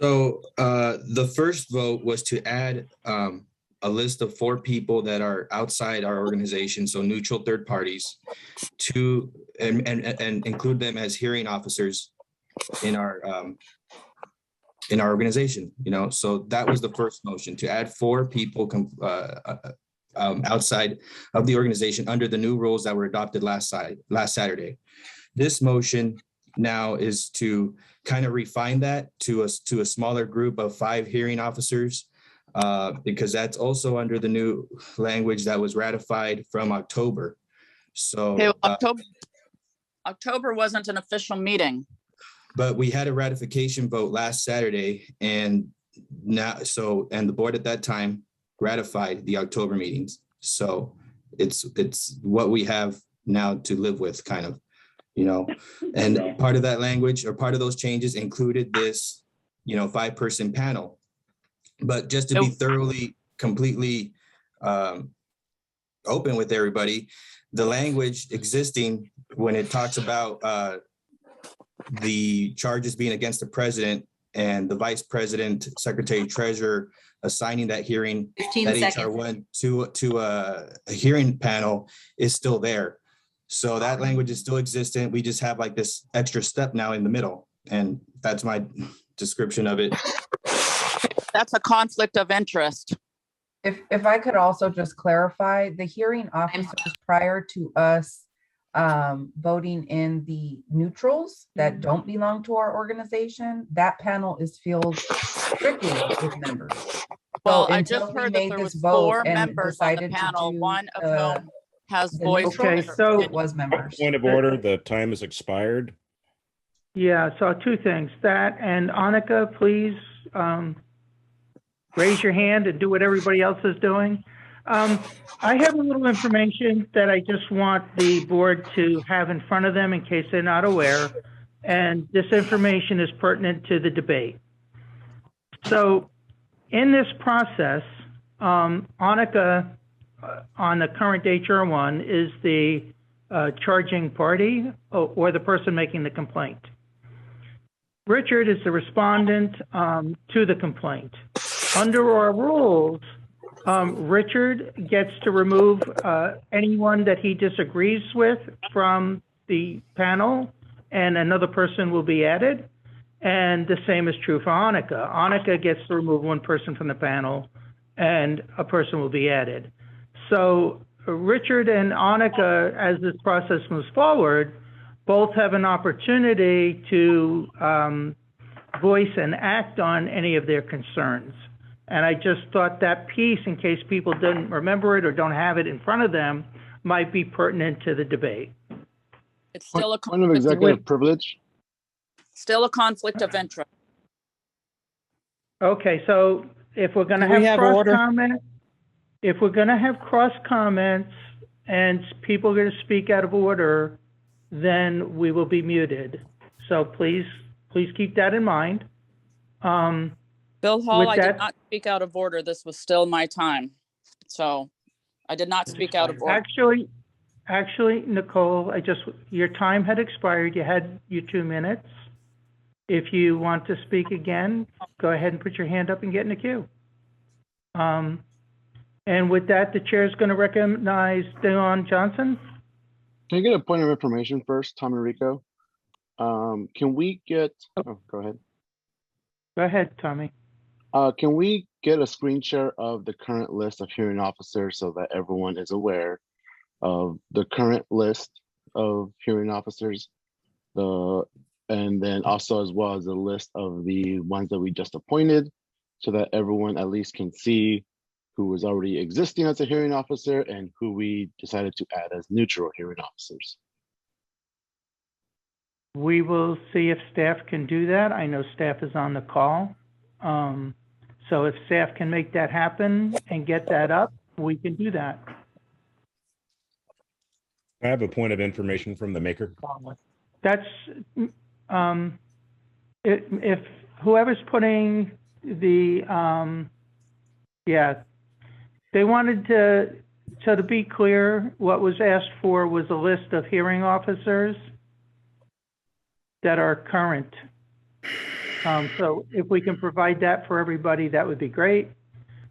So the first vote was to add a list of 4 people that are outside our organization, so neutral third parties, to and include them as hearing officers in our organization. So that was the first motion, to add 4 people outside of the organization under the new rules that were adopted last Saturday. This motion now is to kind of refine that to a smaller group of 5 hearing officers, because that's also under the new language that was ratified from October. So Okay, well, October wasn't an official meeting. but we had a ratification vote last Saturday, and the board at that time ratified the October meetings. So it's what we have now to live with, kind of, and part of that language or part of those changes included this, 5-person panel. But just to be thoroughly, completely open with everybody, the language existing when it talks about the charges being against the president and the vice president, secretary, treasurer, assigning that hearing, 15 that seconds. HR1 to a hearing panel is still there. So that language is still existent. We just have like this extra step now in the middle. And that's my description of it. That's a conflict of interest. If I could also just clarify, the hearing officers prior to us voting in the neutrals that don't belong to our organization, that panel is filled strictly with members. Well, So I until just we heard that made there this was vote 4 and members on the decided to panel, do, one of whom has the voiced. neutral, Okay, so- it was members. Point of order, the time has expired. Yeah, so 2 things. That and Annika, please raise your hand and do what everybody else is doing. I have a little information that I just want the board to have in front of them in case they're not aware. And this information is pertinent to the debate. So in this process, Annika, on the current HR1, is the charging party or the person making the complaint. Richard is the respondent to the complaint. Under our rules, Richard gets to remove anyone that he disagrees with from the panel, and another person will be added. And the same is true for Annika. Annika gets to remove one person from the panel, and a person will be added. So Richard and Annika, as this process moves forward, both have an opportunity to voice and act on any of their concerns. And I just thought that piece, in case people didn't remember it or don't have it in front of them, might be pertinent to the debate. It's still a Point of executive privilege. Still a conflict of interest. Okay, so if we're gonna Do we have have cross order? comments, if we're gonna have cross comments and people are gonna speak out of order, then we will be muted. So please keep that in mind. Bill Hall, With I that- did not speak out of order. This was still my time. So I did not speak out of order. Actually, Nicole, your time had expired. You had your 2 minutes. If you want to speak again, go ahead and put your hand up and get in the queue. And with that, the chair is going to recognize Deon Johnson. Can I get a point of information first, Tom and Rico? Can we get, go ahead. Go ahead, Tommy. Can we get a screen share of the current list of hearing officers so that everyone is aware of the current list of hearing officers? And then also as well as the list of the ones that we just appointed, so that everyone at least can see who was already existing as a hearing officer and who we decided to add as neutral hearing officers. We will see if staff can do that. I know staff is on the call. So if staff can make that happen and get that up, we can do that. I have a point of information from the maker. That's, if whoever's putting the, they wanted so to be clear, what was asked for was a list of hearing officers that are current. So if we can provide that for everybody, that would be great.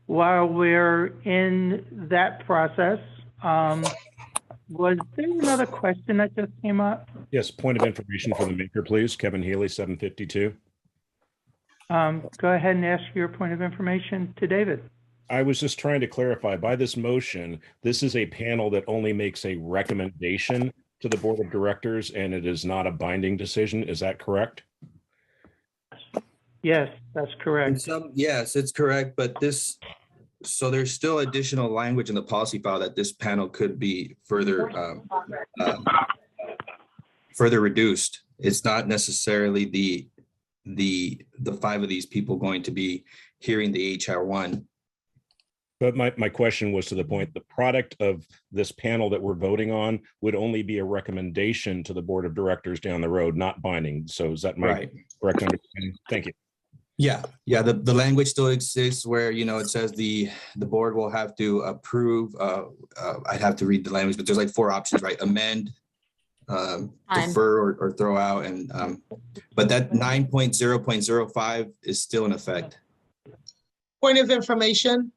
While we're in that process, was there another question that just came up? Yes, point of information from the maker, please. Kevin Healy, 752. Go ahead and ask your point of information to David. I was just trying to clarify, by this motion, this is a panel that only makes a recommendation to the board of directors, and it is not a binding decision. Is that correct? Yes, that's correct. Yes, it's correct, but so there's still additional language in the policy file that this panel could be further reduced. It's not necessarily the 5 of these people going to be hearing the HR1. But my question was to the point, the product of this panel that we're voting on would only be a recommendation to the board of directors down the road, not binding. So is that my correct understanding? Thank you. Yeah. The language still exists where, it says the board will have to approve. I'd have to read the language, but there's like 4 options, right? Amend, defer, or throw out. And but that 9.0.05 is still in effect. Point of information.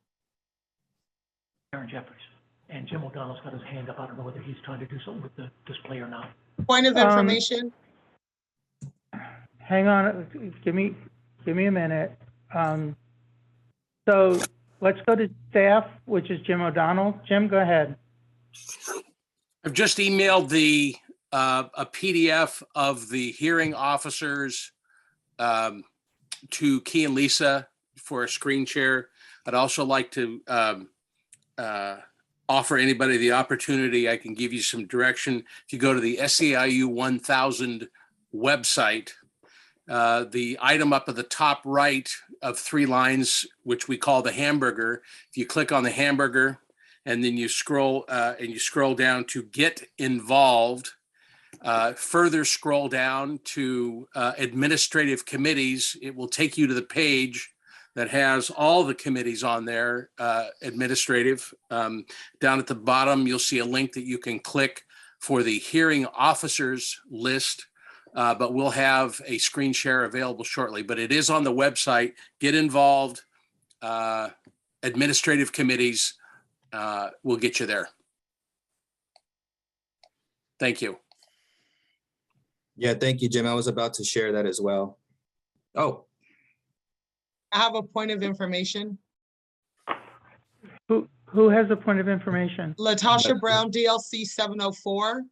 Karen Jeffries and Jim O'Donnell's got his hand up. I don't know whether he's trying to do something with the display or not. Point of information. Hang on, give me a minute. So let's go to staff, which is Jim O'Donnell. Jim, go ahead. I've just emailed a PDF of the hearing officers to Key and Lisa for a screen share. I'd also like to offer anybody the opportunity. I can give you some direction. If you go to the SEIU 1000 website, the item up at the top right of 3 lines, which we call the hamburger, if you click on the hamburger and then you scroll down to get involved, further scroll down to administrative committees, it will take you to the page that has all the committees on there, administrative. Down at the bottom, you'll see a link that you can click for the hearing officers list, but we'll have a screen share available shortly. But it is on the website. Get involved. Administrative committees will get you there. Thank you. Yeah, thank you, Jim. I was about to share that as well. Oh. I have a point of information. Who has a point of information? Latasha Brown, DLC 704.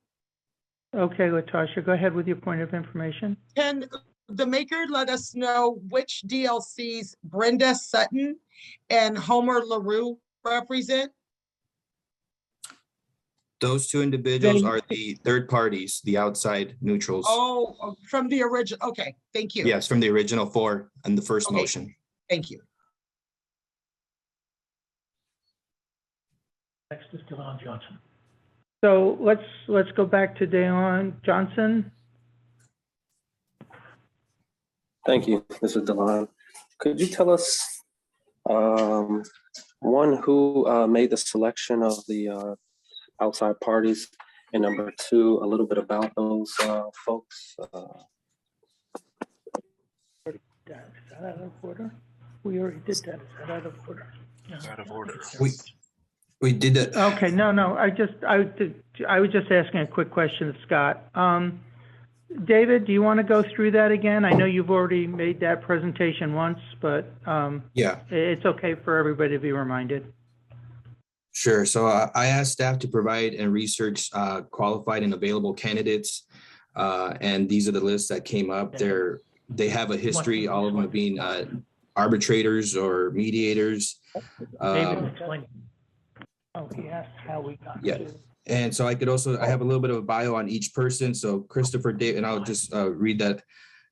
Okay, Latasha, go ahead with your point of information. Can the maker let us know which DLCs Brenda Sutton and Homer LaRue represent? Those 2 individuals are the third parties, the outside neutrals. Oh, from the original. Okay, thank you. Yes, from the original 4 and the first motion. Thank you. Next is Delon Johnson. So let's go back to Delon Johnson. Thank you. This is Delon. Could you tell us, one, who made the selection of the outside parties, and number 2, a little bit about those folks? Is that out of order? We already did that. Is that out of order? It's out of order. We did that. Okay, no. I was just asking a quick question of Scott. David, do you want to go through that again? I know you've already made that presentation once, but yeah, it's okay for everybody to be reminded. Sure. So I asked staff to provide and research qualified and available candidates, and these are the lists that came up. They have a history, all of them being arbitrators or mediators. David, explain. Oh, he asked how we got to. And so I have a little bit of a bio on each person. So Christopher David, and I'll just read that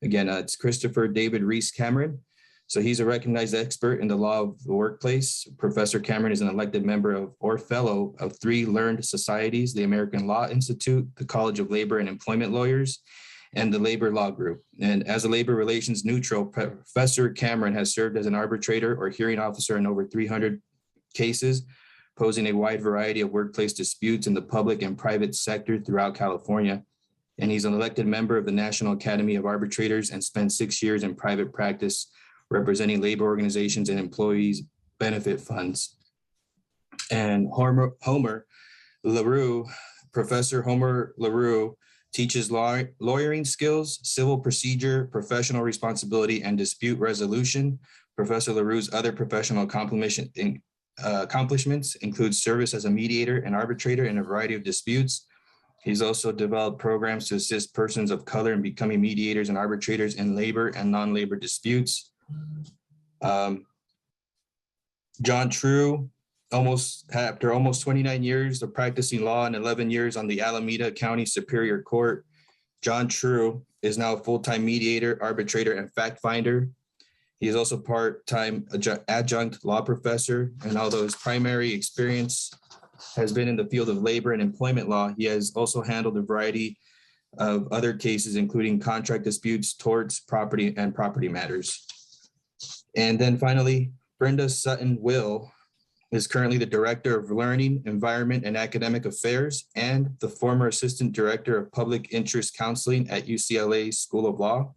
again. It's Christopher David Reese Cameron. So he's a recognized expert in the law of the workplace. Professor Cameron is an elected member of or fellow of 3 learned societies, the American Law Institute, the College of Labor and Employment Lawyers, and the Labor Law Group. And as a labor relations neutral, Professor Cameron has served as an arbitrator or hearing officer in over 300 cases, posing a wide variety of workplace disputes in the public and private sector throughout California. And he's an elected member of the National Academy of Arbitrators and spent 6 years in private practice representing labor organizations and employees benefit funds. And Homer LaRue, Professor Homer LaRue, teaches lawyering skills, civil procedure, professional responsibility, and dispute resolution. Professor LaRue's other professional accomplishments include service as a mediator and arbitrator in a variety of disputes. He's also developed programs to assist persons of color in becoming mediators and arbitrators in labor and non-labor disputes. John True, after almost 29 years of practicing law and 11 years on the Alameda County Superior Court, John True is now a full-time mediator, arbitrator, and fact finder. He is also part-time adjunct law professor, and although his primary experience has been in the field of labor and employment law, he has also handled a variety of other cases, including contract disputes, torts, property matters. And then finally, Brenda Sutton Will is currently the Director of Learning, Environment, and Academic Affairs, and the former Assistant Director of Public Interest Counseling at UCLA School of Law.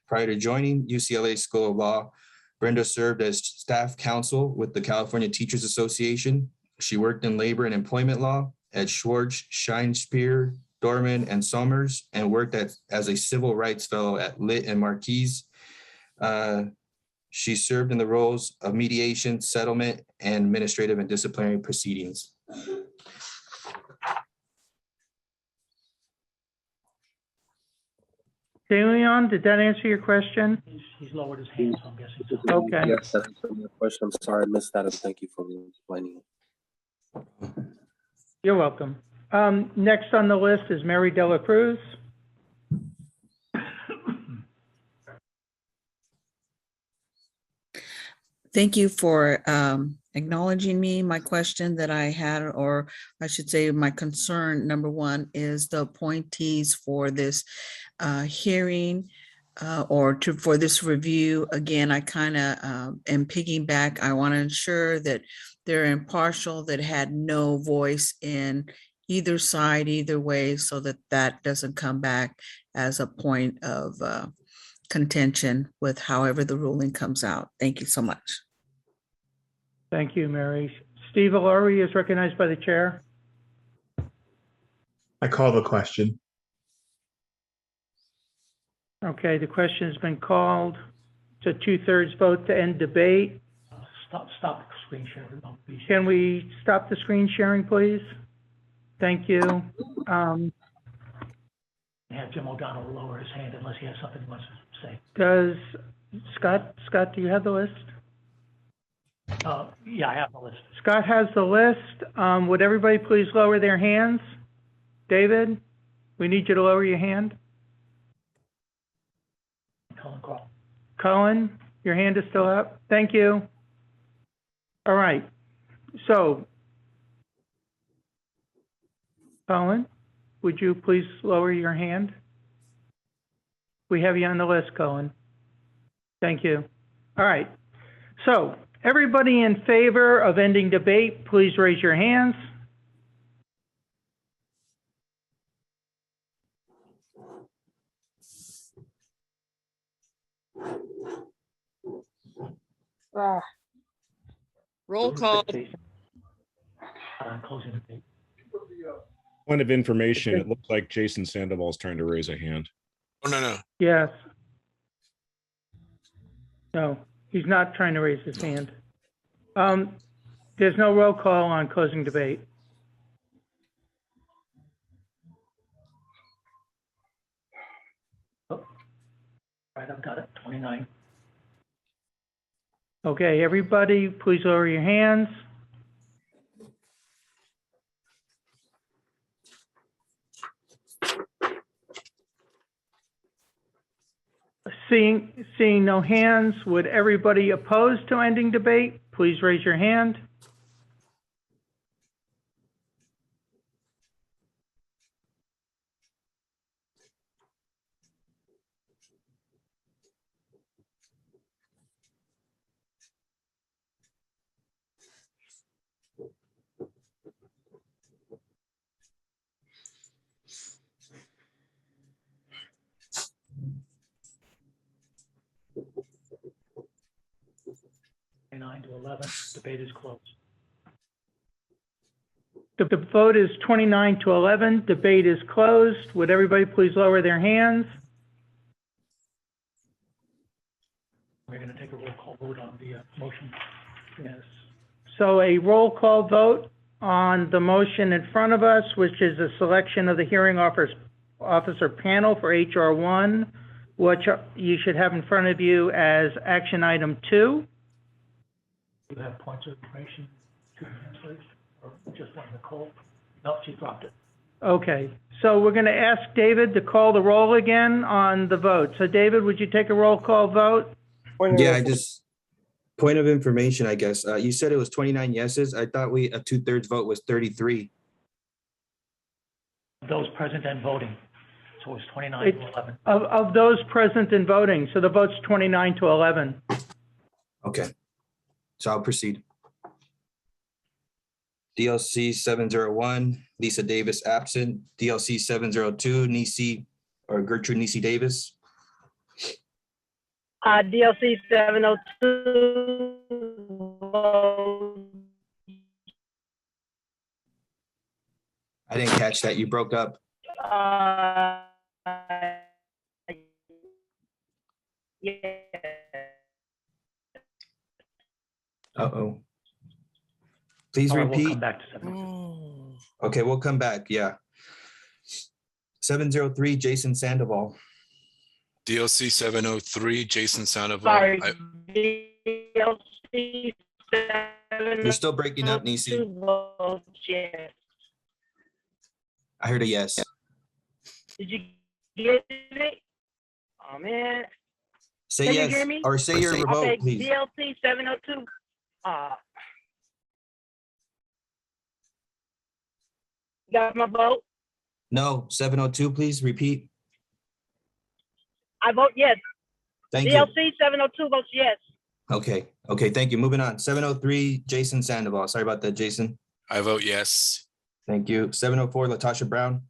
Prior to joining UCLA School of Law, Brenda served as staff counsel with the California Teachers Association. She worked in labor and employment law at Schwartz, Shakespeare, Dorman, and Somers, and worked as a civil rights fellow at Litt and Marquise. She served in the roles of mediation, settlement, and administrative and disciplinary proceedings. Leon, did that answer your question? He's lowered his hand, so I'm guessing so. Okay. Yes, that answered my question. I'm sorry I missed that, and thank you for explaining it. You're welcome. Next on the list is Mary Dela Cruz. Thank you for acknowledging me. My question that I had, or I should say my concern, number one, is the appointees for this hearing for this review. Again, I kind of am piggyback. I want to ensure that they're impartial, that had no voice in either side, either way, so that that doesn't come back as a point of contention with however the ruling comes out. Thank you so much. Thank you, Mary. Steve Allori is recognized by the chair. I call the question. Okay, the question has been called. It's a 2/3 vote to end debate. Stop the screen sharing. Can we stop the screen sharing, please? Thank you. Have Jim O'Donnell lower his hand unless he has something he wants to say. Does Scott, do you have the list? Yeah, I have the list. Scott has the list. Would everybody please lower their hands? David, we need you to lower your hand. Cullen, your hand is still up. Thank you. All right. So, Cullen, would you please lower your hand? We have you on the list, Cullen. Thank you. All right. So, everybody in favor of ending debate, please raise your hands. Roll call. Closing debate. Point of information, it looks like Jason Sandoval is trying to raise a hand. Oh, no. Yes. No, he's not trying to raise his hand. There's no roll call on closing debate. Oh. All right, I've got it, 29. Okay, everybody, please lower your hands. Seeing no hands, would everybody opposed to ending debate, please raise your hand. To 11, debate is closed. The vote is 29 to 11. Debate is closed. Would everybody please lower their hands? We're going to take a roll call vote on the motion. Yes. So a roll call vote on the motion in front of us, which is a selection of the hearing officer panel for HR 1, which you should have in front of you as action item 2. Do you have points of information to answer, or just one Nicole? No, she dropped it. Okay, so we're going to ask David to call the roll again on the vote. So David, would you take a roll call vote? Yeah, point of information, I guess. You said it was 29 yeses. I thought a 2/3 vote was 33. Those present and voting. So it was 29 to 11. Of those present and voting, so the vote's 29 to 11. Okay, so I'll proceed. DLC 701, Lisa Davis absent. DLC 702, Gertrude Nisi Davis. DLC 702. I didn't catch that. You broke up. Yeah. Uh-oh. Please All right, repeat. We'll come back to 702. Okay, we'll come back. Yeah. 703, Jason Sandoval. DLC 703, Jason Sandoval. Sorry. DLC 702. You're still breaking up, Nisi. Yes. I heard a yes. Did you get it? Oh man. Say Can yes, you hear me? or say your vote, Okay, please. DLC 702. Got my vote? No, 702, please repeat. I vote yes. Thank you. DLC 702 votes yes. Okay, thank you. Moving on. 703, Jason Sandoval. Sorry about that, Jason. I vote yes. Thank you. 704, Latasha Brown.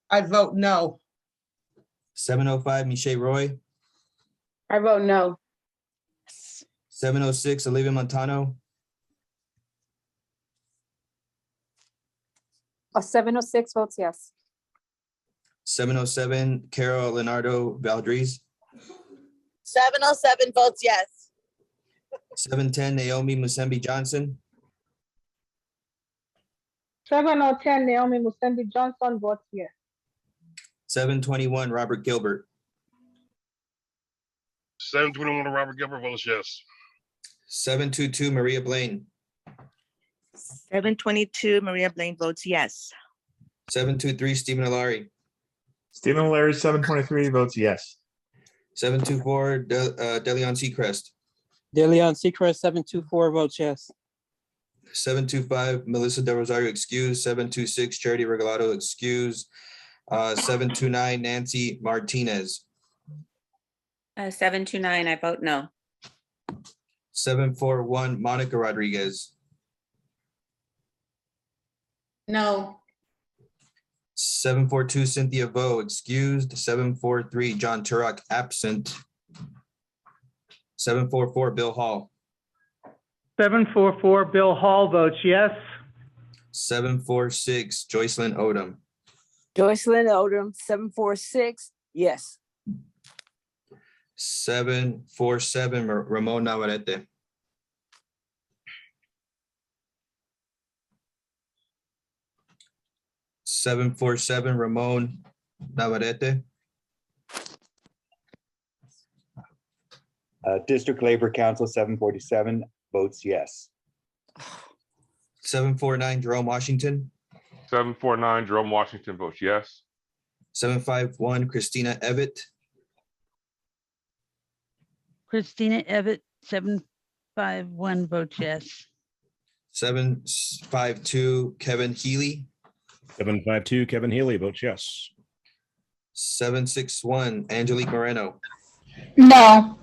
I vote no. 705, Michelle Roy. I vote no. 706, Olivia Montano. 706 votes yes. 707, Carol Leonardo Valdez. 707 votes yes. 710, Naomi Musembi Johnson. 710 Naomi Musembi Johnson votes yes. 721, Robert Gilbert. 721 Robert Gilbert votes yes. 722, Maria Blaine. 722 Maria Blaine votes yes. 723, Stephen Alari. Stephen O'Leary, 723 votes yes. 724, Deleon Seacrest. DeLeon Seacrest, 724 votes yes. 725, Melissa Del Rosario excused. 726, Charity Regalado excused. 729, Nancy Martinez. 729, I vote no. 741, Monica Rodriguez. No. 742, Cynthia Vo excused. 743, John Turok absent. 744, Bill Hall. 744, Bill Hall votes yes. 746, Joycelyn Odom. Joycelyn Odom, 746 yes. 747, Ramon Navarrete. 747, Ramon Navarrete. District Labor Council 747 votes yes. 749, Jerome Washington. 749, Jerome Washington votes yes. 751, Christina Evitt. Christina Evitt, 751 votes yes. 752, Kevin Healy. 752, Kevin Healy votes yes. 761, Angelique Moreno. No.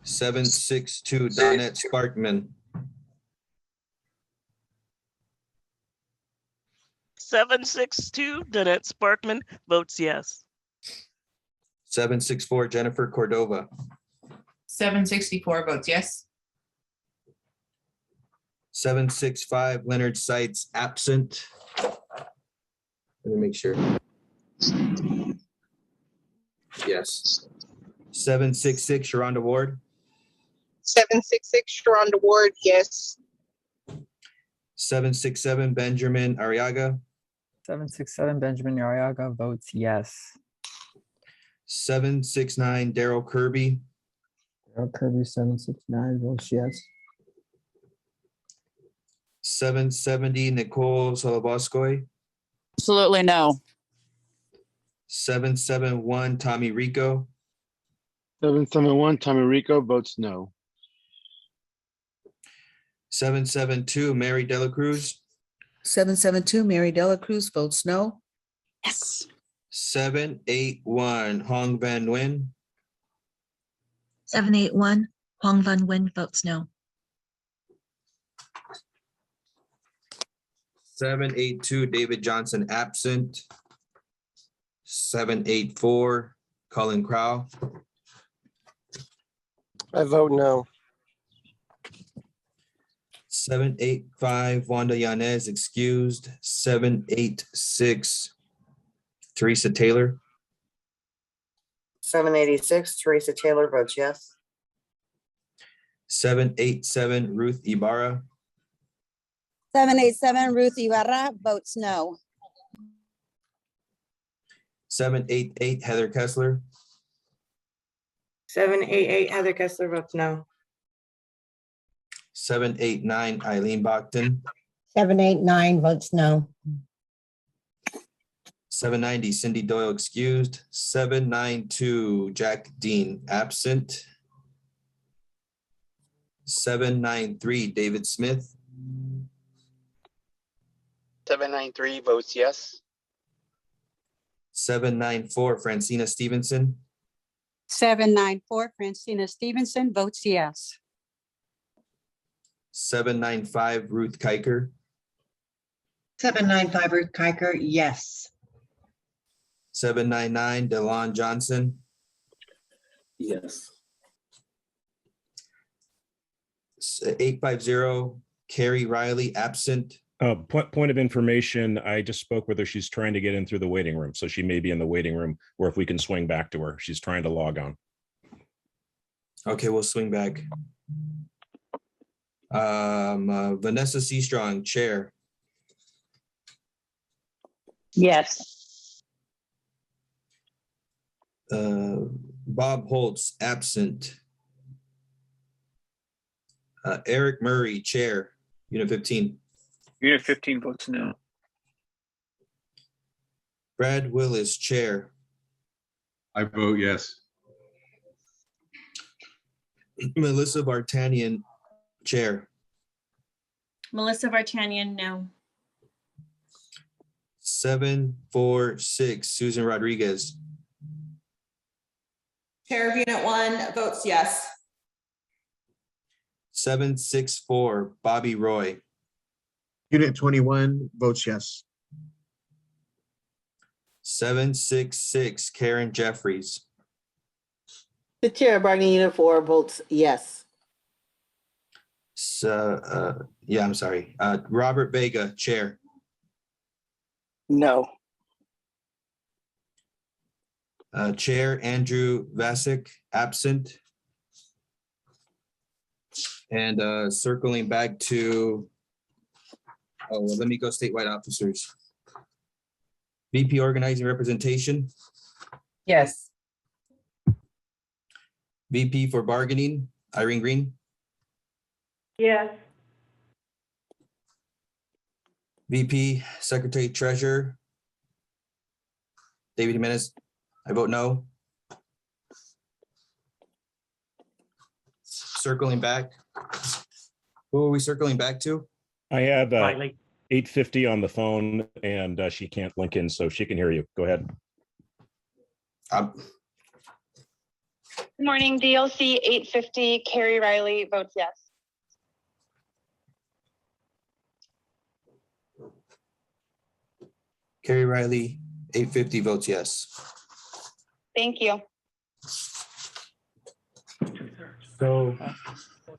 762, Donette Sparkman. 762 Donette Sparkman votes yes. 764, Jennifer Cordova. 764 votes yes. 765, Leonard Seitz absent. Let me make sure. Yes. 766, Sharonda Ward. 766 Sharonda Ward, yes. 767 Benjamin Arriaga. 767 Benjamin Arriaga votes yes. 769 Daryl Kirby. Daryl Kirby, 769 votes yes. 770 Nicole Soloboscoy. Absolutely no. 771 Tommy Rico. 771 Tommy Rico votes no. 772 Mary Dela Cruz. 772 Mary Dela Cruz votes no. Yes. 781 Hong Van Nguyen. 781 Huang Van Nguyen votes no. 782 David Johnson absent. 784 Colin Crow. I vote no. 785 Wanda Yanez excused. 786 Teresa Taylor. 786 Teresa Taylor votes yes. 787 Ruth Ibarra. 787 Ruth Ibarra votes no. 788 Heather Kessler. 788 Heather Kessler votes no. 789 Eileen Bachton. 789 votes no. 790 Cindy Doyle excused. 792 Jack Dean absent. 793 David Smith. 793 votes yes. 794 Francina Stevenson. 794 Francina Stevenson votes yes. 795 Ruth Kiker. 795 Ruth Kiker, yes. 799 Delon Johnson. Yes. 850 Carrie Riley absent. Point of information, I just spoke with her. She's trying to get in through the waiting room. So she may be in the waiting room, or if we can swing back to her. She's trying to log on. Okay, we'll swing back. Vanessa C. Strong, chair. Yes. Bob Holtz, absent. Eric Murray, chair, Unit 15. Unit 15 votes no. Brad Willis, chair. I vote yes. Melissa Vartanian, chair. Melissa Vartanian, no. 746 Susan Rodriguez. Chair of Unit 1 votes yes. 764 Bobby Roy. Unit 21 votes yes. 766 Karen Jeffries. The chair of bargaining unit 4 votes yes. So, yeah, I'm sorry. Robert Vega, chair. No. Chair Andrew Vasic, absent. And circling back to, let me go statewide officers. VP organizing representation. Yes. VP for bargaining, Irene Green. Yes. VP Secretary Treasurer, David Jimenez. I vote no. Circling back. Who are we circling back to? I have Riley. 850 on the phone, and she can't link in, so she can hear you. Go ahead. Good morning, DLC 850, Carrie Riley votes yes. Carrie Riley, 850 votes yes. Thank you. So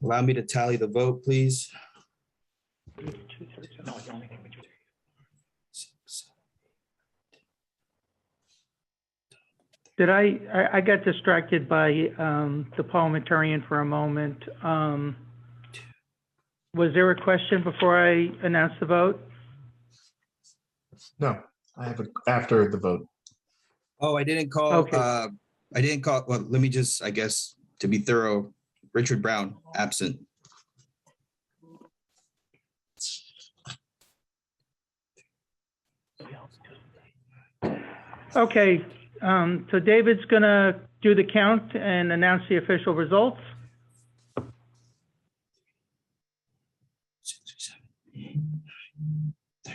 allow me to tally the vote, please. Did I got distracted by the parliamentarian for a moment. Was there a question before I announce the vote? No, I have it after the vote. Oh, I didn't call, Okay. well, let me just, I guess, to be thorough, Richard Brown, absent. Okay, so David's gonna do the count and announce the official results. 6, 7, 8, 9, 30.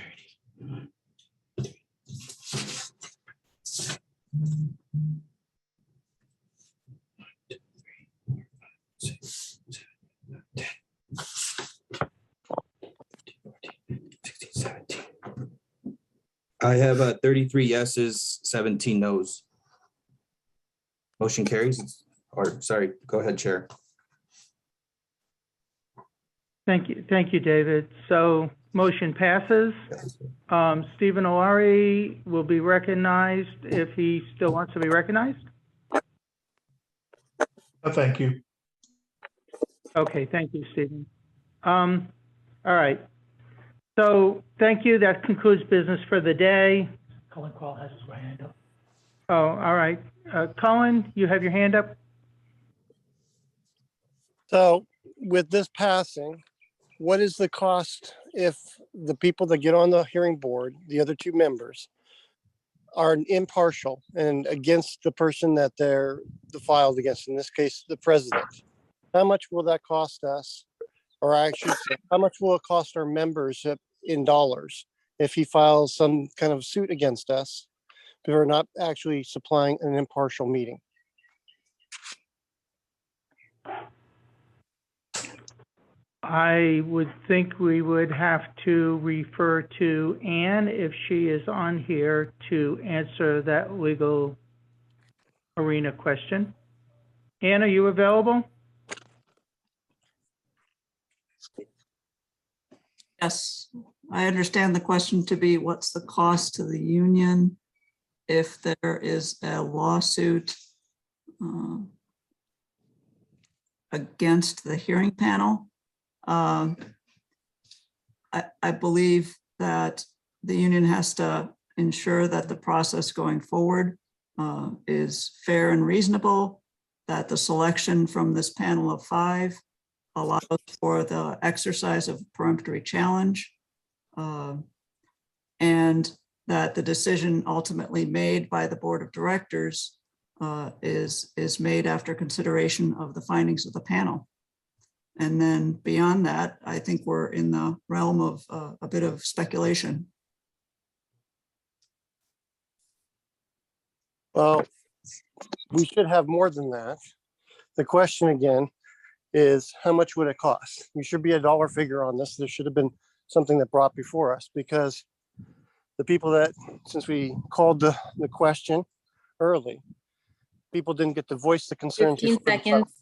I have 33 yeses, 17 noes. Motion carries, or sorry, go ahead, Chair. Thank you, David. So motion passes. Stephen Olari will be recognized if he still wants to be recognized. Thank you. Okay, thank you, Stephen. All right. So thank you. That concludes business for the day. Colin Crawl has his right hand up. Oh, all right. Colin, you have your hand up? So with this passing, what is the cost if the people that get on the hearing board, the other two members, are impartial and against the person that they're filed against, in this case, the president? How much will that cost us? Or I should say, how much will it cost our members in dollars if he files some kind of suit against us because we're not actually supplying an impartial meeting? I would think we would have to refer to Anne if she is on here to answer that legal arena question. Anne, are you available? Yes, I understand the question to be what's the cost to the union if there is a lawsuit against the hearing panel. I believe that the union has to ensure that the process going forward is fair and reasonable, that the selection from this panel of 5 allows for the exercise of peremptory challenge, and that the decision ultimately made by the board of directors is made after consideration of the findings of the panel. And then beyond that, I think we're in the realm of a bit of speculation. Well, we should have more than that. The question again is how much would it cost? We should be a dollar figure on this. There should have been something that brought before us, because the people that, since we called the question early, people didn't get to voice the concerns. 15 seconds.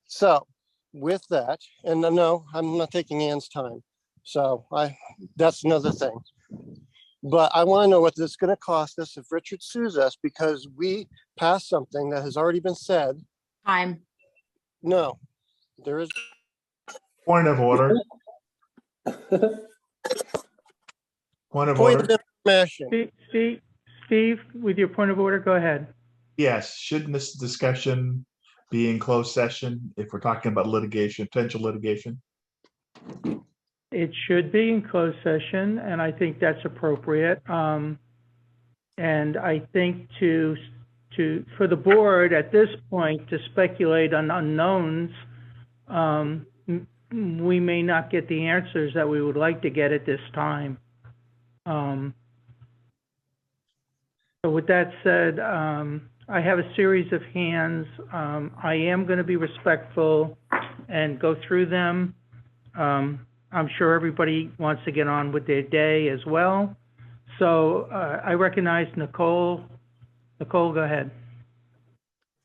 So with that, and no, I'm not taking Ann's time. So that's another thing. But I want to know what this is going to cost us if Richard sues us because we passed something that has already been said. Time. No, there is. Point of order. Point of order. Steve, with your point of order, go ahead. Yes, shouldn't this discussion be in closed session if we're talking about litigation, potential litigation? It should be in closed session, and I think that's appropriate. And I think for the board at this point to speculate on unknowns, we may not get the answers that we would like to get at this time. So with that said, I have a series of hands. I am going to be respectful and go through them. I'm sure everybody wants to get on with their day as well. So I recognize Nicole. Nicole, go ahead.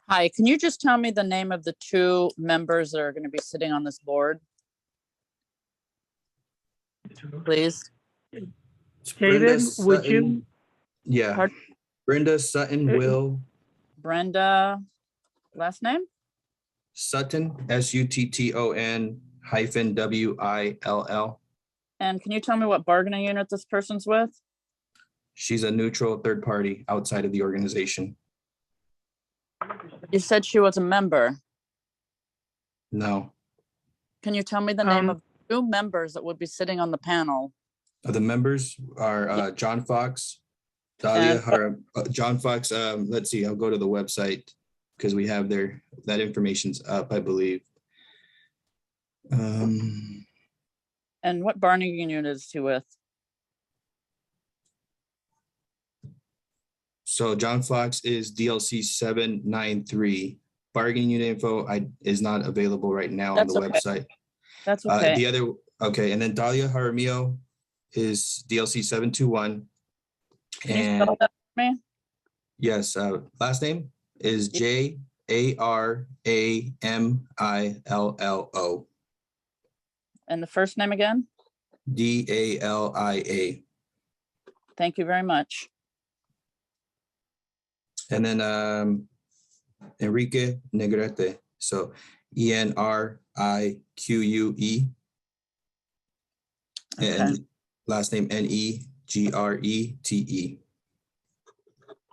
Hi, can you just tell me the name of the 2 members that are going to be sitting on this board? Please. David, would you? Yeah. Pardon? Brenda Sutton Will Brenda, last name? Sutton, Sutton -Will. And can you tell me what bargaining unit this person's with? She's a neutral third party outside of the organization. You said she was a member. No. Can you tell me the name of 2 members that would be sitting on the panel? The members are John Fox, Dahlia, John Fox. Let's see, I'll go to the website because we have that information's up, I believe. And what bargaining unit is he with? So John Fox is DLC 793. Bargaining unit info is not available right now on the website. That's okay. And then Dahlia Jaramillo is DLC 721. Can you spell that for me? Yes, last name is JARAMILLO. And the first name again? DALIA. Thank you very much. And then Enrique Negrete. So ENRIQUE. And last name NEGRETE.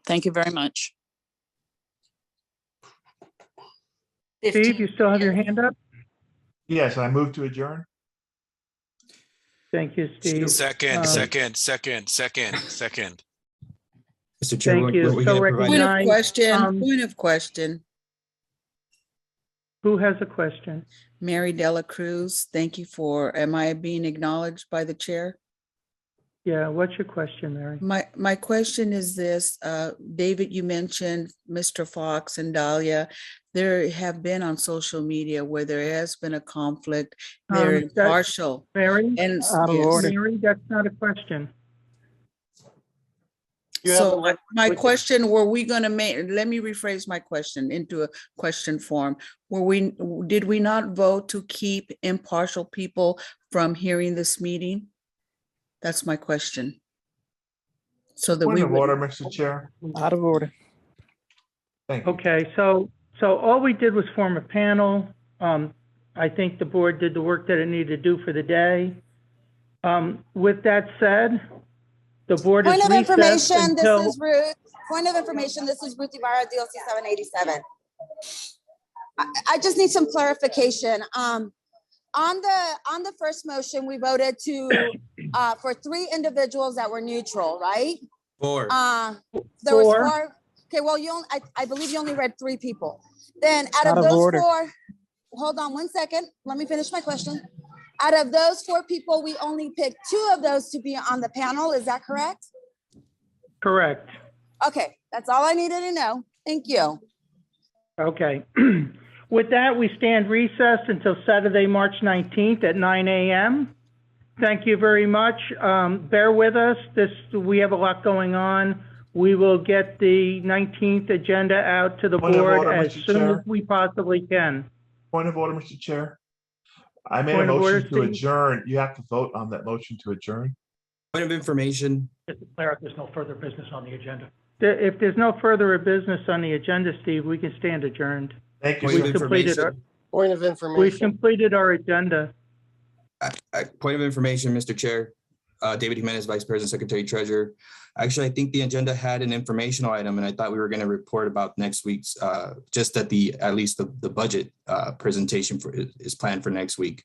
Thank you very much. Steve, you still have your hand up? Yes, I move to adjourn. Thank you, Steve. Second. Mr. Chair, Thank you. we're So gonna provide- Point of question. Who has a question? Mary Dela Cruz, thank you for, am I being acknowledged by the chair? Yeah, what's your question, Mary? My question is this, David, you mentioned Mr. Fox and Dahlia. There have been on social media where there has been a conflict. They're impartial. Mary, And Mary, that's not a question. So my question, were we going to let me rephrase my question into a question form. Did we not vote to keep impartial people from hearing this meeting? That's my question. So that Point of order, Mr. Chair. Out of order. Thank you. Okay, so all we did was form a panel. I think the board did the work that it needed to do for the day. With that said, the board is Point of recessed information, until... this is Ruth. Point of information, this is Ruth Ibarra, DLC 787. I just need some clarification. On the first motion, we voted for 3 individuals that were neutral, right? 4. There was 4. Okay, well, I believe you only read 3 people. Then out of those 4, hold on one second. Let me finish my question. Out of those 4 people, we only picked 2 of those to be on the panel. Is that correct? Correct. Okay, that's all I needed to know. Thank you. Okay. With that, we stand recessed until Saturday, March 19th at 9 a.m. Thank you very much. Bear with us. We have a lot going on. We will get the 19th agenda out to the board as soon as we possibly can. Point of order, Mr. Chair. I made a motion to adjourn. You have to vote on that motion to adjourn. Point of information. Just to declare if there's no further business on the agenda. If there's no further business on the agenda, Steve, we can stand adjourned. Thank you. Point of information. We've completed our agenda. Point of information, Mr. Chair. David Jimenez, Vice President, Secretary, Treasurer. Actually, I think the agenda had an informational item, and I thought we were going to report about next week's, just at least the budget presentation is planned for next week.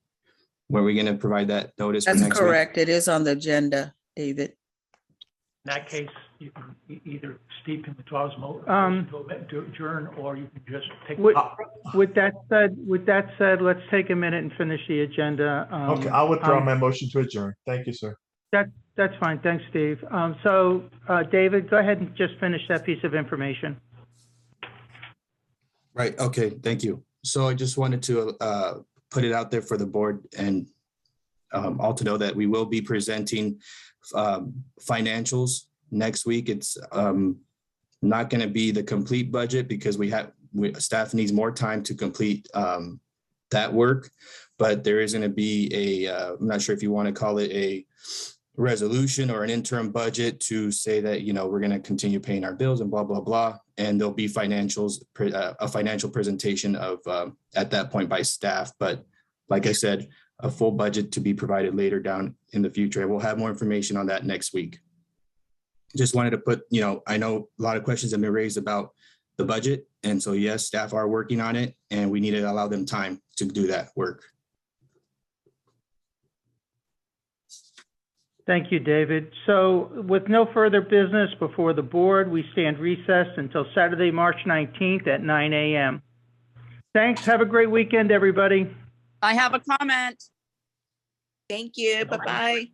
Were we going to provide that notice? That's for next correct. It is on the agenda, David. In that case, you can either Steve can withdraw his motion to adjourn, or you can just take. With that said, let's take a minute and finish the agenda. Okay, I'll withdraw my motion to adjourn. Thank you, sir. That's fine. Thanks, Steve. David, go ahead and just finish that piece of information. Right. Okay. Thank you. So I just wanted to put it out there for the board and all to know that we will be presenting financials next week. It's not going to be the complete budget because staff needs more time to complete that work, but there is going to be I'm not sure if you want to call it resolution or an interim budget to say that, you know, we're going to continue paying our bills and blah, blah, blah. And there'll be a financial presentation of at that point by staff. But like I said, a full budget to be provided later down in the future. And we'll have more information on that next week. Just wanted to put, you know, I know a lot of questions have been raised about the budget. And so, yes, staff are working on it and we need to allow them time to do that work. Thank you, David. So with no further business before the board, we stand recessed until Saturday, March 19th at 9 a.m. Thanks. Have a great weekend, everybody. I have a comment. Thank you. Bye-bye.